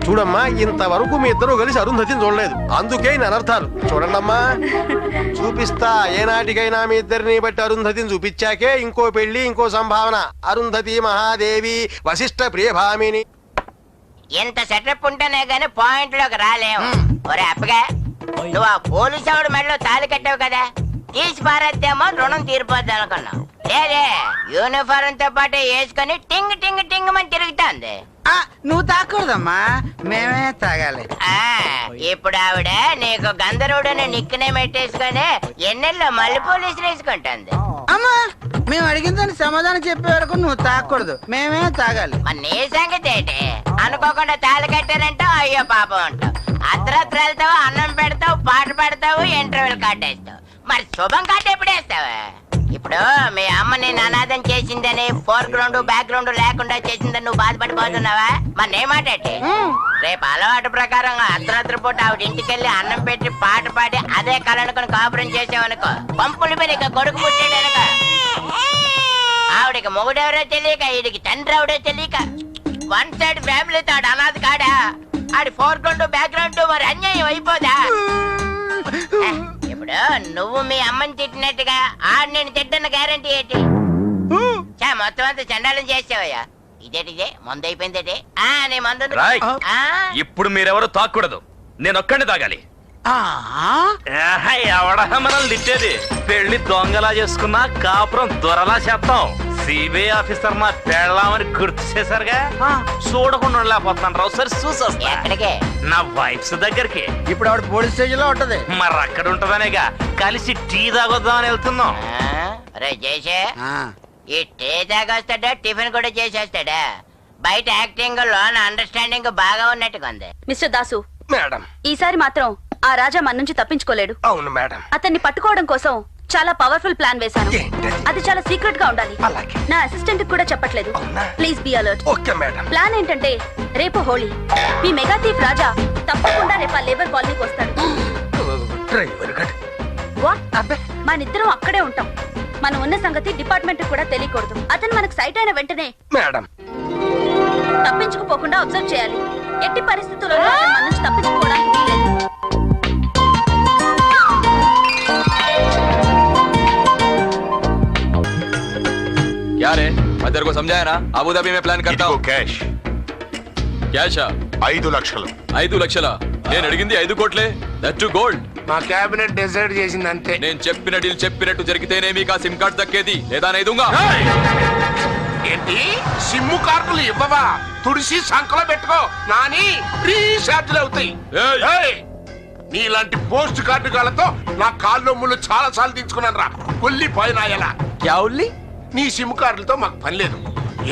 చూడమ్మా, ఇంతవరకు మీ ఇద్దరు కలిసి అరుంధతిని చూడలేదు. అందుకే అనర్థాలు. చూడండమ్మా, చూపిస్తా. ఏనాటికైనా మీ ఇద్దరిని బట్టి అరుంధతిని చూపించాకే ఇంకో పెళ్లి, ఇంకో సంభావన. అరుంధతి మహాదేవి వశిష్ఠ ప్రియభామిని.
ఎంత సెటప్ ఉంటేనే గానీ పాయింట్ లోకి రాలేము. ఒరే అప్పగా, నువ్వు ఆ పోలీసు ఆవిడ మెడలో తాళి కట్టావు కదా, తీసి పారేద్దామో రుణం తీరిపోద్ది అనుకున్నావు. లేదే, యూనిఫారం తో పాటు వేసుకొని టింగ్ టింగ్ టింగ్ అని తిరుగుతుంది.
నువ్వు తాకూడదమ్మా, మేమే తాగాలి.
ఇప్పుడు ఆవిడ నీకు గంధర్వుడని నిక్కునే పెట్టేసుకొని ఎన్నెల్లో మళ్ళీ పోలీసులు వేసుకుంటుంది.
అమ్మా, మేము అడిగిన దానికి సమాధానం చెప్పే వరకు నువ్వు తాకూడదు, మేమే తాగాలి.
మరి నీ సంగతి ఏంటి? అనుకోకుండా తాళి కట్టారంటే అయ్యో పాపం అంటావు. అర్ధరాత్రి వెళ్తావు, అన్నం పెడతావు, పాట పెడతావు, ఇంటర్వ్యూలు కట్టేస్తావు. మరి శుభం కట్ట ఎప్పుడు వేస్తావా? ఇప్పుడు మీ అమ్మ నేను అనాథం చేసిందని, ఫోర్ గ్రౌండ్ బ్యాక్ గ్రౌండ్ లేకుండా చేసిందని నువ్వు బాధపడిపోతున్నావా? మరి నే మాట్లాడి రేపు అలవాటు ప్రకారం అర్ధరాత్రి పూట ఆవిడ ఇంటికెళ్ళి అన్నం పెట్టి పాట పాడి అదే కళనుకొని కాపురం చేసావనుకో, పంపులు మీద ఇక కొడుకు పుట్టాడనుకో, ఆవిడకి మొగుడెవరో తెలియక, ఈడికి తండ్రి ఎవడో తెలియక, వన్ సైడ్ ఫ్యామిలీతో ఆడు అనాథ కాడా? ఆడి ఫోర్ గ్రౌండ్ బ్యాక్ గ్రౌండ్ మరి అన్యాయం అయిపోదా? ఇప్పుడు నువ్వు మీ అమ్మని తిట్టినట్టుగా ఆడు నేను తిట్టన్న గ్యారంటీ ఏంటి? మొత్తం అంతా చండాలం చేసావయ్యా. ఇదేటిదే మందు అయిపోయిందేటి? నీ మందు
ఇప్పుడు మీరెవరు తాకూడదు, నేను ఒక్కడిని తాగాలి. ఎవడ మనల్ని తిట్టేది? పెళ్లి దొంగలా చేసుకున్నా కాపురం దొరలా చేస్తాం. సిబిఐ ఆఫీసర్ మా పెళ్ళామని గుర్తు చేశారుగా, చూడకుండా లేకపోతున్నాను రావు సార్.
చూసొస్తా
నా వైఫ్స్ దగ్గరికి.
ఇప్పుడు ఆవిడ పోలీస్ స్టేషన్ లో ఉంటది.
మరి అక్కడ ఉంటదనేగా కలిసి టీ తాగొద్దామని వెళ్తున్నాం.
రే చేసే, ఈ టీ తాగొస్తాడా టిఫిన్ కూడా చేసేస్తాడా? బయట యాక్టింగ్ లోన అండర్స్టాండింగ్ బాగా ఉన్నట్టుగా ఉంది.
మిస్టర్ దాసు,
మేడం
ఈసారి మాత్రం ఆ రాజా మన నుంచి తప్పించుకోలేడు.
అవును మేడం.
అతన్ని పట్టుకోవడం కోసం చాలా పవర్ఫుల్ ప్లాన్ వేశాను. అది చాలా సీక్రెట్ గా ఉండాలి. నా అసిస్టెంట్ కూడా చెప్పట్లేదు. Please be alert.
Okay madam.
Plan ఏంటంటే రేపు హోలీ. మీ మెగా థీఫ్ రాజా తప్పకుండా రేపు ఆ లేబర్ కాలనీకి వస్తాడు. మనిద్దరం అక్కడే ఉంటాం. మనం ఉన్న సంగతి డిపార్ట్మెంట్ కూడా తెలియకూడదు. అతను మనకు సైట్ అయిన వెంటనే
మేడం
తప్పించుకుపోకుండా అబ్జర్వ్ చేయాలి. ఎట్టి పరిస్థితుల్లో మన నుంచి తప్పించుకోవడానికి వీలేదు.
क्या रे मैं तेरे को समझाया ना अबू धाबी में प्लान करता हूँ
कैश
క్యాషా
5 లక్షలు
5 లక్షల నేను అడిగింది 5 కోట్లే దట్ టు గోల్డ్
మా క్యాబినెట్ డిసైడ్ చేసింది అంతే
నేను చెప్పిన డీల్ చెప్పినట్టు జరిగితేనే మీకు ఆ సిమ్ కార్డ్ దక్కేది లేదా నేదుంగా
ఏంటి సిమ్ కార్డులు ఇవ్వవా తుడిసి సంకలో పెట్టుకో నాని రీఛార్జ్లు అవుతాయి నీలాంటి పోస్ట్ కార్డు గాలతో నా కాళ్ళు ముళ్ళు చాలా సార్లు తీసుకున్నాను రా కొల్లి పోయినాయలా నీ సిమ్ కార్డులతో మాకు పని లేదు.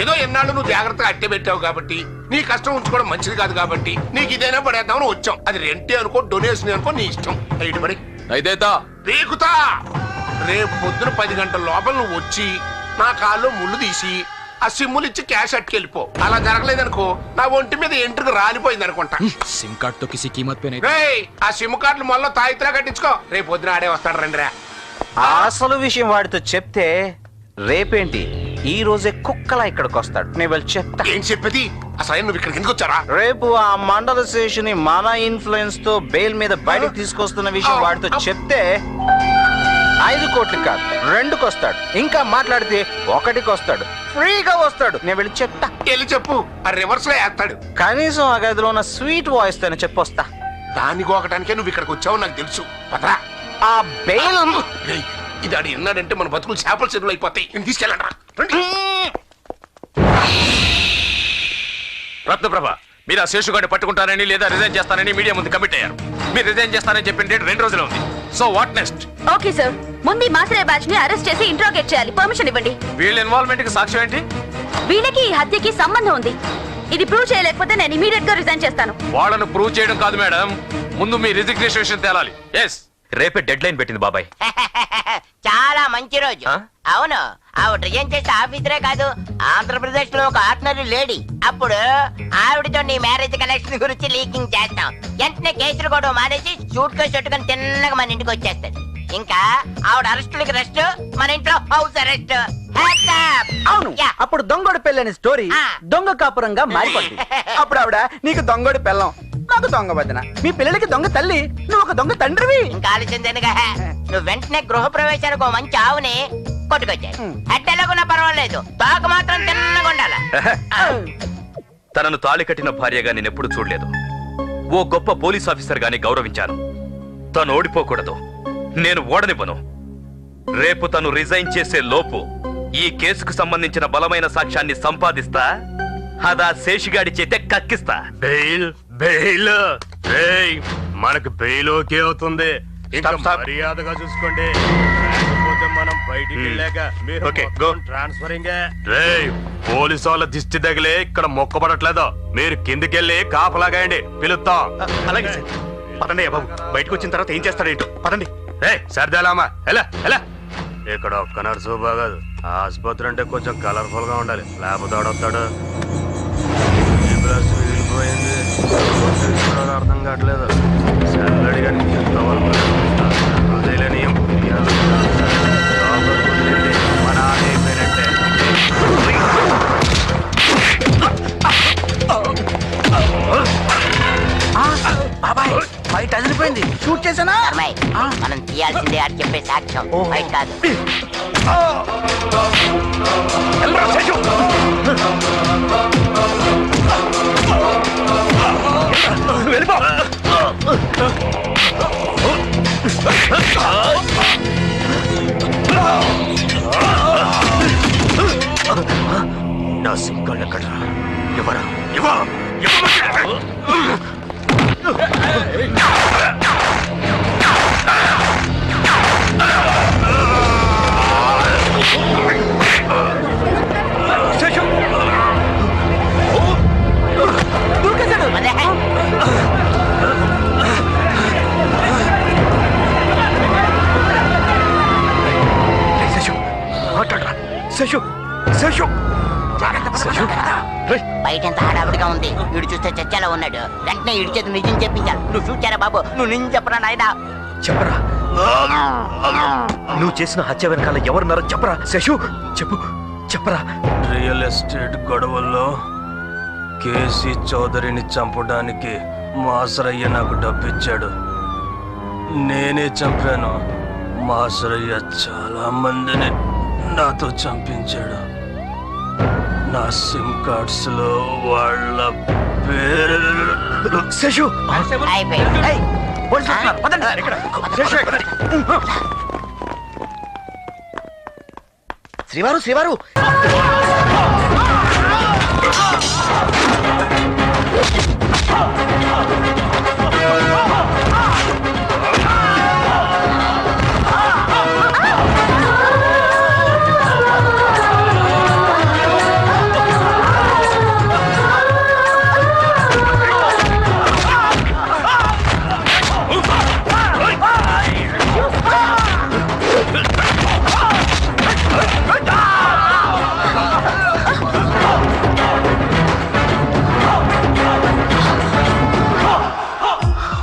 ఏదో ఎన్నాళ్ళు నువ్వు జాగ్రత్తగా అట్టే పెట్టావు కాబట్టి నీ కష్టం ఉంచుకోవడం మంచిది కాదు కాబట్టి నీకు ఇదైనా పడేద్దామని వచ్చాం. అది రెంటే అనుకో డొనేషన్ అనుకో నీ ఇష్టం. ఇటు పడి రేకుతా రేపు పొద్దున 10 గంటల లోపల నువ్వు వచ్చి నా కాళ్ళు ముళ్ళు తీసి ఆ సిమ్ములు ఇచ్చి క్యాష్ అట్టుకెళ్ళిపో. అలా జరగలేదనుకో నా ఒంటి మీద ఎంట్రుకు రాలిపోయింది అనుకుంటా.
సిమ్ కార్డ్ తో కిసి కీమత్ పే
ఆ సిమ్ కార్డులు మళ్ళీ తాయితీలా కట్టించుకో. రేపు పొద్దున ఆడే వస్తాడు రండిరా.
అసలు విషయం వాడితో చెప్తే రేపేంటి ఈ రోజే కుక్కలా ఇక్కడికి వస్తాడు. నేను వెళ్ళి చెప్తా.
ఏం చెప్పేది అసలు నువ్వు ఇక్కడికి ఎందుకు వచ్చారా?
రేపు ఆ మండల శేషుని మన ఇన్ఫ్లుయెన్స్ తో బెయిల్ మీద బయటకు తీసుకొస్తున్న విషయం వాడితో చెప్తే 5 కోట్లు కాదు 2కి వస్తాడు. ఇంకా మాట్లాడితే 1కి వస్తాడు. ఫ్రీగా వస్తాడు. నేను వెళ్ళి చెప్తా.
వెళ్ళి చెప్పు. ఆ రివర్స్ లో వేస్తాడు.
కనీసం ఆ గదిలో ఉన్న స్వీట్ వాయిస్ తోనే చెప్పొస్తా.
దాన్ని గోకటానికే నువ్వు ఇక్కడికి వచ్చావు నాకు తెలుసు. పదరా.
ఆ బెయిల్
ఇది ఆడు ఎన్నాడంటే మన బతుకులు చేపల చెరువులు అయిపోతాయి. నేను తీసుకెళ్ళండి.
రత్నప్రభ మీరు ఆ శేషుగాడిని పట్టుకుంటారని లేదా రిజైన్ చేస్తానని మీడియా ముందు కమిట్ అయ్యారు. మీరు రిజైన్ చేస్తానని చెప్పిన డేట్ 2 రోజులు ఉంది. So what next?
Okay sir, ముందు మాసరే బ్యాచ్ ని అరెస్ట్ చేసి ఇంట్రోగేట్ చేయాలి. పర్మిషన్ ఇవ్వండి.
వీళ్ళ ఇన్వాల్వ్మెంట్ కి సాక్ష్యం ఏంటి?
వీళ్ళకి ఈ హత్యకి సంబంధం ఉంది. ఇది ప్రూవ్ చేయలేకపోతే నేను ఇమీడియట్ గా రిజైన్ చేస్తాను.
వాళ్ళను ప్రూవ్ చేయడం కాదు మేడం, ముందు మీ రిజిగ్నేషన్ తేలాలి. ఎస్,
రేపే డెడ్ లైన్ పెట్టింది బాబాయ్.
చాలా మంచి రోజు. అవును, ఆవిడ రిజైన్ చేసే ఆఫీసరే కాదు, ఆంధ్రప్రదేశ్ లో ఒక ఆర్డినరీ లేడీ. అప్పుడు ఆవిడతో నీ మ్యారేజ్ కలెక్షన్ గురించి లీకింగ్ చేస్తాం. వెంటనే కేసులు కూడా మానేసి షూట్ కేసు చుట్టుకొని తిన్నగా మన ఇంటికి వచ్చేస్తుంది. ఇంకా ఆవిడ అరెస్టులకి రెస్ట్, మన ఇంట్లో హౌస్ అరెస్ట్.
అవును, అప్పుడు దొంగోడు పెళ్ళని స్టోరీ దొంగ కాపురంగా మారిపోయింది. అప్పుడు ఆవిడ నీకు దొంగోడు పెళ్ళం, నాకు దొంగ వదిన, మీ పిల్లలకి దొంగ తల్లి, నువ్వు ఒక దొంగ తండ్రివి.
ఇంకా ఆలోచించనుగా నువ్వు వెంటనే గృహ ప్రవేశానికి ఒక మంచి ఆవుని కొట్టుకొచ్చాయి. అట్టెలాగున్నా పర్వాలేదు, తాకు మాత్రం తిన్నగా ఉండాల.
తనను తాళి కట్టిన భార్యగా నేనెప్పుడు చూడలేదు. ఓ గొప్ప పోలీస్ ఆఫీసర్ గాని గౌరవించాను. తను ఓడిపోకూడదు, నేను ఓడనివ్వను. రేపు తను రిజైన్ చేసే లోపు ఈ కేసుకు సంబంధించిన బలమైన సాక్ష్యాన్ని సంపాదిస్తా. అదా శేషిగాడి చేతే కక్కిస్తా.
బెయిల్ బెయిల్ మనకు బెయిల్ ఓకే అవుతుంది. మర్యాదగా చూసుకోండి, లేకపోతే మనం బయటికి వెళ్ళాక మీరు ట్రాన్స్ఫరింగ్. పోలీసు వాళ్ళ దిష్టి తగిలే ఇక్కడ మొక్కబడట్లేదు. మీరు కిందికెళ్ళి కాపలాగాయండి, పిలుస్తాం.
అలాగే సార్. పదండి బాబు, బయటకు వచ్చిన తర్వాత ఏం చేస్తాడేంటో పదండి.
సర్దేలామా ఎలా ఎలా. ఇక్కడ ఒక్క నర్సు బాగాదు, ఆసుపత్రి అంటే కొంచెం కలర్ఫుల్ గా ఉండాలి, లేకపోతే ఆడొస్తాడు. పోయింది అర్థం కావట్లేదు. సల్లడి కానీ ఎంతవరకు మన అయిపోయినట్టే.
బాబాయ్ బయట అదిరిపోయింది, షూట్ చేసానా?
మనం తీయాల్సిందే అని చెప్పే సాక్ష్యం బయట కాదు.
నా సింకాళ్ళు ఎక్కడ? ఎవరా? శేషు శేషు
బయట ఎంత హడావిడిగా ఉంది. వీడు చూస్తే చచ్చాలో ఉన్నాడు. వెంటనే వీడి చేతి నిజం చెప్పించాలి. నువ్వు చూచారా బాబు? నువ్వు నిజం చెప్పరా నాయనా?
చెప్పరా నువ్వు చేసిన హత్య వెనకాల ఎవరున్నారో చెప్పరా శేషు, చెప్పు చెప్పరా.
రియల్ ఎస్టేట్ గొడవల్లో కేసీ చౌదరిని చంపడానికి మాసరయ్య నాకు డబ్బిచ్చాడు. నేనే చంపాను. మాసరయ్య చాలా మందిని నాతో చంపించాడు. నా సిమ్ కార్డ్స్ లో వాళ్ళ పేరు
శేషు.
శ్రీవారు శ్రీవారు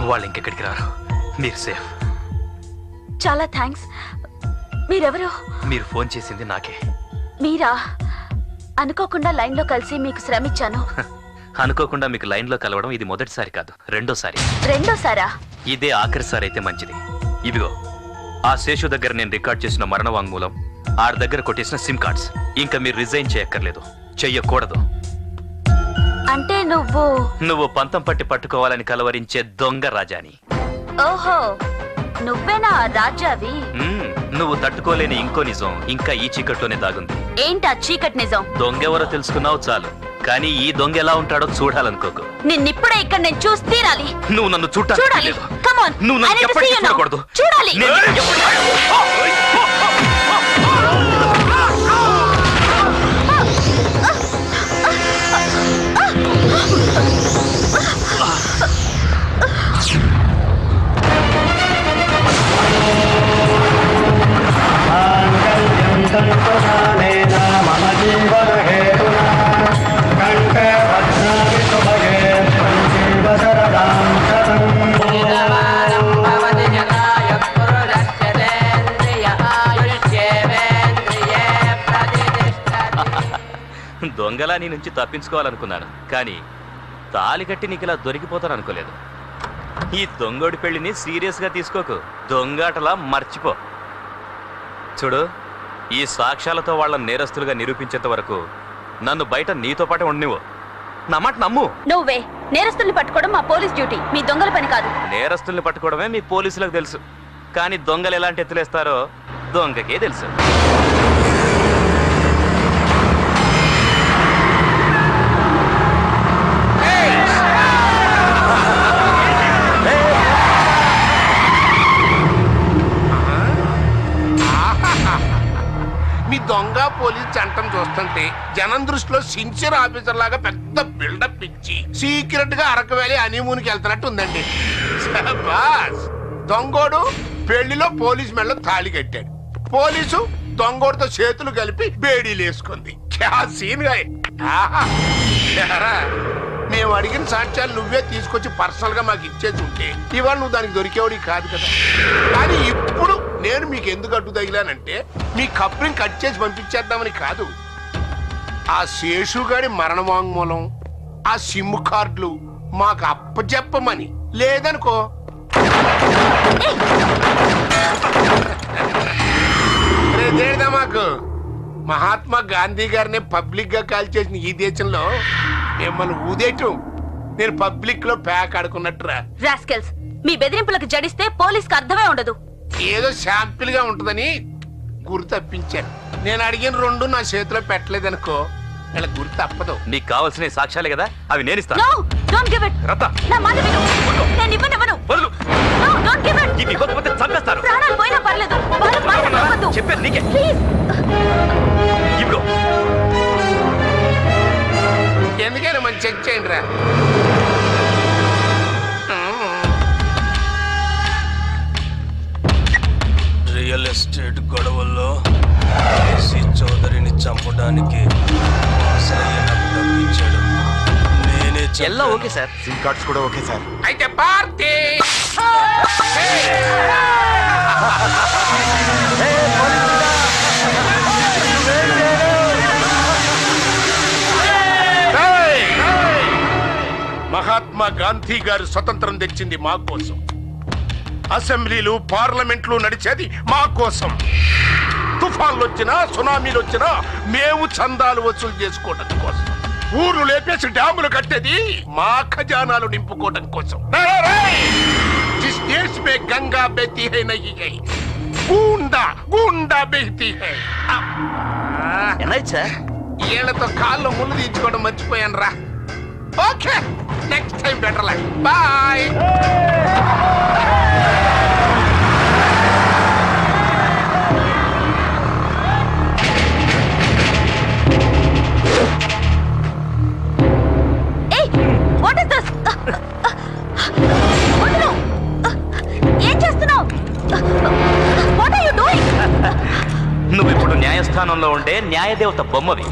వాళ్ళు ఇంకెక్కడికి రారు. మీరు సేఫ్.
చాలా థ్యాంక్స్. మీరెవరు?
మీరు ఫోన్ చేసింది నాకే.
మీరా? అనుకోకుండా లైన్లో కలిసి మీకు శ్రమిచ్చాను.
అనుకోకుండా మీకు లైన్లో కలవడం ఇది మొదటిసారి కాదు, రెండోసారి.
రెండోసారా?
ఇదే ఆఖరిసారి అయితే మంచిది. ఇదిగో ఆ శేషు దగ్గర నేను రికార్డ్ చేసిన మరణ వాంగ్మూలం, ఆడి దగ్గర కొట్టేసిన సిమ్ కార్డ్స్. ఇంకా మీరు రిజైన్ చేయక్కర్లేదు, చెయ్యకూడదు.
అంటే నువ్వు
పంతం పట్టి పట్టుకోవాలని కలవరించే దొంగ రాజాని.
ఓహో, నువ్వేనా రాజావి?
నువ్వు తట్టుకోలేని ఇంకో నిజం ఇంకా ఈ చీకట్లోనే దాగుంది.
ఏంటా చీకటి నిజం?
దొంగెవరో తెలుసుకున్నావు చాలు, కానీ ఈ దొంగ ఎలా ఉంటాడో చూడాలనుకోకు.
నిన్నిప్పుడే ఇక్కడ నేను చూసి తీరాలి.
నువ్వు నన్ను చూడాలి.
నువ్వు నన్ను ఎప్పటికీ చూడకూడదు. చూడాలి.
దొంగలా నీ నుంచి తప్పించుకోవాలనుకున్నాను, కానీ తాళి కట్టి నీకు ఇలా దొరికిపోతాను అనుకోలేదు. ఈ దొంగోడి పెళ్లిని సీరియస్ గా తీసుకోకు, దొంగాటలా మర్చిపో. చూడు, ఈ సాక్ష్యాలతో వాళ్ళ నేరస్తులుగా నిరూపించేంత వరకు నన్ను బయట నీతో పాటే ఉండనివ్వు. నా మాట నమ్ము.
నువ్వే నేరస్తుల్ని పట్టుకోవడం మా పోలీస్ డ్యూటీ, మీ దొంగల పని కాదు.
నేరస్తుల్ని పట్టుకోవడమే మీ పోలీసులకు తెలుసు, కానీ దొంగలు ఎలాంటి ఎత్తులేస్తారో దొంగకే తెలుసు.
మీ దొంగ పోలీస్ చట్టం చూస్తుంటే జనం దృష్టిలో సిన్సియర్ ఆఫీసర్ లాగా పెద్ద బిల్డప్ ఇచ్చి సీక్రెట్ గా అరకు వ్యాలీ హనీమూన్కి వెళ్తున్నట్టు ఉందండి. బాస్, దొంగోడు పెళ్లిలో పోలీస్ మెడలో తాళి కట్టాడు, పోలీసు దొంగోడితో చేతులు కలిపి బేడీలు వేసుకుంది. మేము అడిగిన సాక్ష్యాలు నువ్వే తీసుకొచ్చి పర్సనల్ గా మాకు ఇచ్చేసి ఉంటే ఇవాళ నువ్వు దానికి దొరికేవాడి కాదు కదా. కానీ ఇప్పుడు నేను మీకు ఎందుకు అడ్డు తగిలానంటే మీ కప్పుని కట్ చేసి పంపించేద్దామని కాదు. ఆ శేషుగాడి మరణ వాంగ్మూలం, ఆ సిమ్ కార్డులు మాకు అప్పచెప్పమని. లేదనుకో మాకు మహాత్మా గాంధీ గారిని పబ్లిక్ గా కాల్ చేసిన ఈ దేశంలో మిమ్మల్ని ఊదేయటం నేను పబ్లిక్ లో ప్యాక్ ఆడుకున్నట్టురా.
రాస్కెల్స్, మీ బెదిరింపులకు జడిస్తే పోలీస్ కి అర్థమే ఉండదు.
ఏదో శాంపిల్ గా ఉంటదని గురి తప్పించాను. నేను అడిగిన రెండు నా చేతిలో పెట్టలేదనుకో ఇలా గురి తప్పదు.
నీకు కావాల్సిన సాక్ష్యాలే కదా, అవి నేను ఇస్తాను.
No, don't give it.
రత్త,
నా మాట విను. నేను ఇవ్వను.
వదులు.
No, don't give it.
ఇవి ఇవ్వకపోతే చంపేస్తాను.
ప్రాణాలు పోయినా పర్లేదు, వాళ్ళ మాట నమ్మొద్దు.
చెప్పేది నీకే.
ప్లీజ్.
ఇవ్వు.
ఎందుకైనా మనం చెక్ చేయండి రా.
రియల్ ఎస్టేట్ గొడవల్లో కేసీ చౌదరిని చంపడానికి మాసరయ్య నాకు డబ్బిచ్చాడు. నేనే
ಎಲ್ಲ ఓకే సార్.
సిమ్ కార్డ్స్ కూడా ఓకే సార్.
అయితే పార్టీ మహాత్మా గాంధీ గారు స్వతంత్రం తెచ్చింది మా కోసం. అసెంబ్లీలు పార్లమెంట్లు నడిచేది మా కోసం. తుఫాన్లు వచ్చినా సునామీలు వచ్చినా మేము చందాలు వసూలు చేసుకోవడం కోసం. ఊరు లేపేసి డ్యాములు కట్టేది మా ఖజానాలు నింపుకోవడం కోసం. जिस देश में गंगा बहती है नहीं है गूंडा गूंडा बहती है. ఏళ్లతో కాళ్ళు ముందు తీర్చుకోవడం మర్చిపోయాను రా. Okay, next time better like. Bye.
నువ్వు ఇప్పుడు న్యాయస్థానంలో ఉండే న్యాయదేవత బొమ్మవి.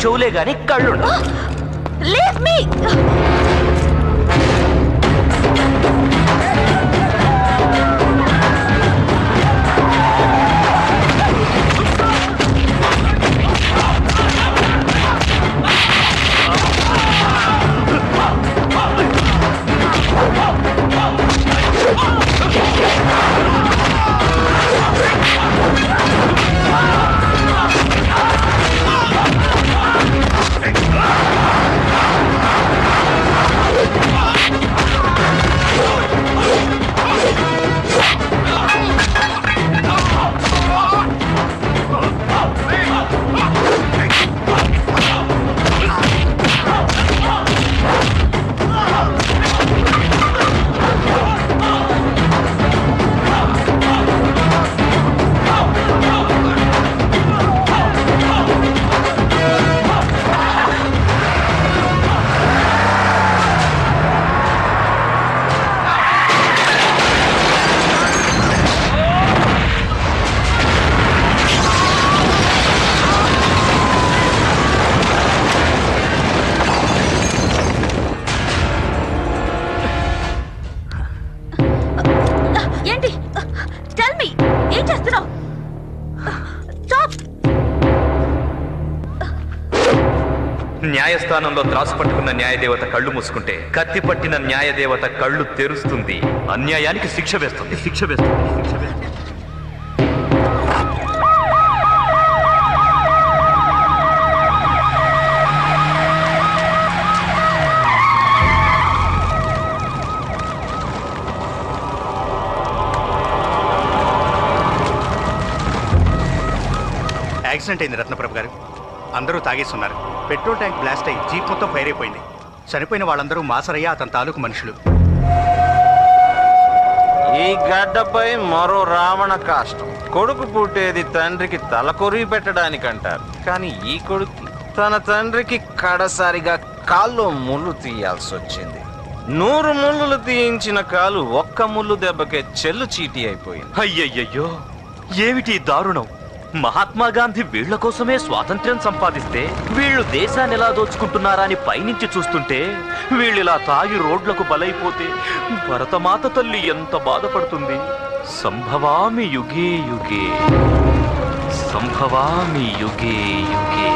చెవులే గాని కళ్ళుండ.
Leave me.
న్యాయస్థానంలో త్రాసు పట్టుకున్న న్యాయదేవత కళ్ళు మూసుకుంటే కత్తి పట్టిన న్యాయదేవత కళ్ళు తెరుస్తుంది. అన్యాయానికి శిక్ష వేస్తుంది.
యాక్సిడెంట్ అయింది రత్నప్రభ గారు. అందరూ తాగేస్తున్నారు. పెట్రోల్ ట్యాంక్ బ్లాస్ట్ అయ్యి జీప్ మొత్తం ఫైర్ అయిపోయింది. చనిపోయిన వాళ్ళందరూ మాసరయ్య అతని తాలూకు మనుషులు.
ఈ గడ్డపై మరో రావణ కాష్టం. కొడుకు పుట్టేది తండ్రికి తలకొరి పెట్టడానికంటారు, కానీ ఈ కొడుకు తన తండ్రికి కడసారిగా కాల్లో ముళ్ళు తీయాల్సి వచ్చింది. 100 ముళ్ళులు తీయించిన కాలు ఒక్క ముళ్ళు దెబ్బకే చెల్లు చీటీ అయిపోయింది.
అయ్యయ్యో, ఏమిటి దారుణం! మహాత్మా గాంధీ వీళ్ల కోసమే స్వాతంత్ర్యం సంపాదిస్తే వీళ్ళు దేశాన్ని ఎలా దోచుకుంటున్నారా అని పైనుంచి చూస్తుంటే వీళ్ళిలా తాగి రోడ్లకు బలైపోతే భరతమాత తల్లి ఎంత బాధపడుతుంది. సంభవామి యుగే యుగే, సంభవామి యుగే యుగే.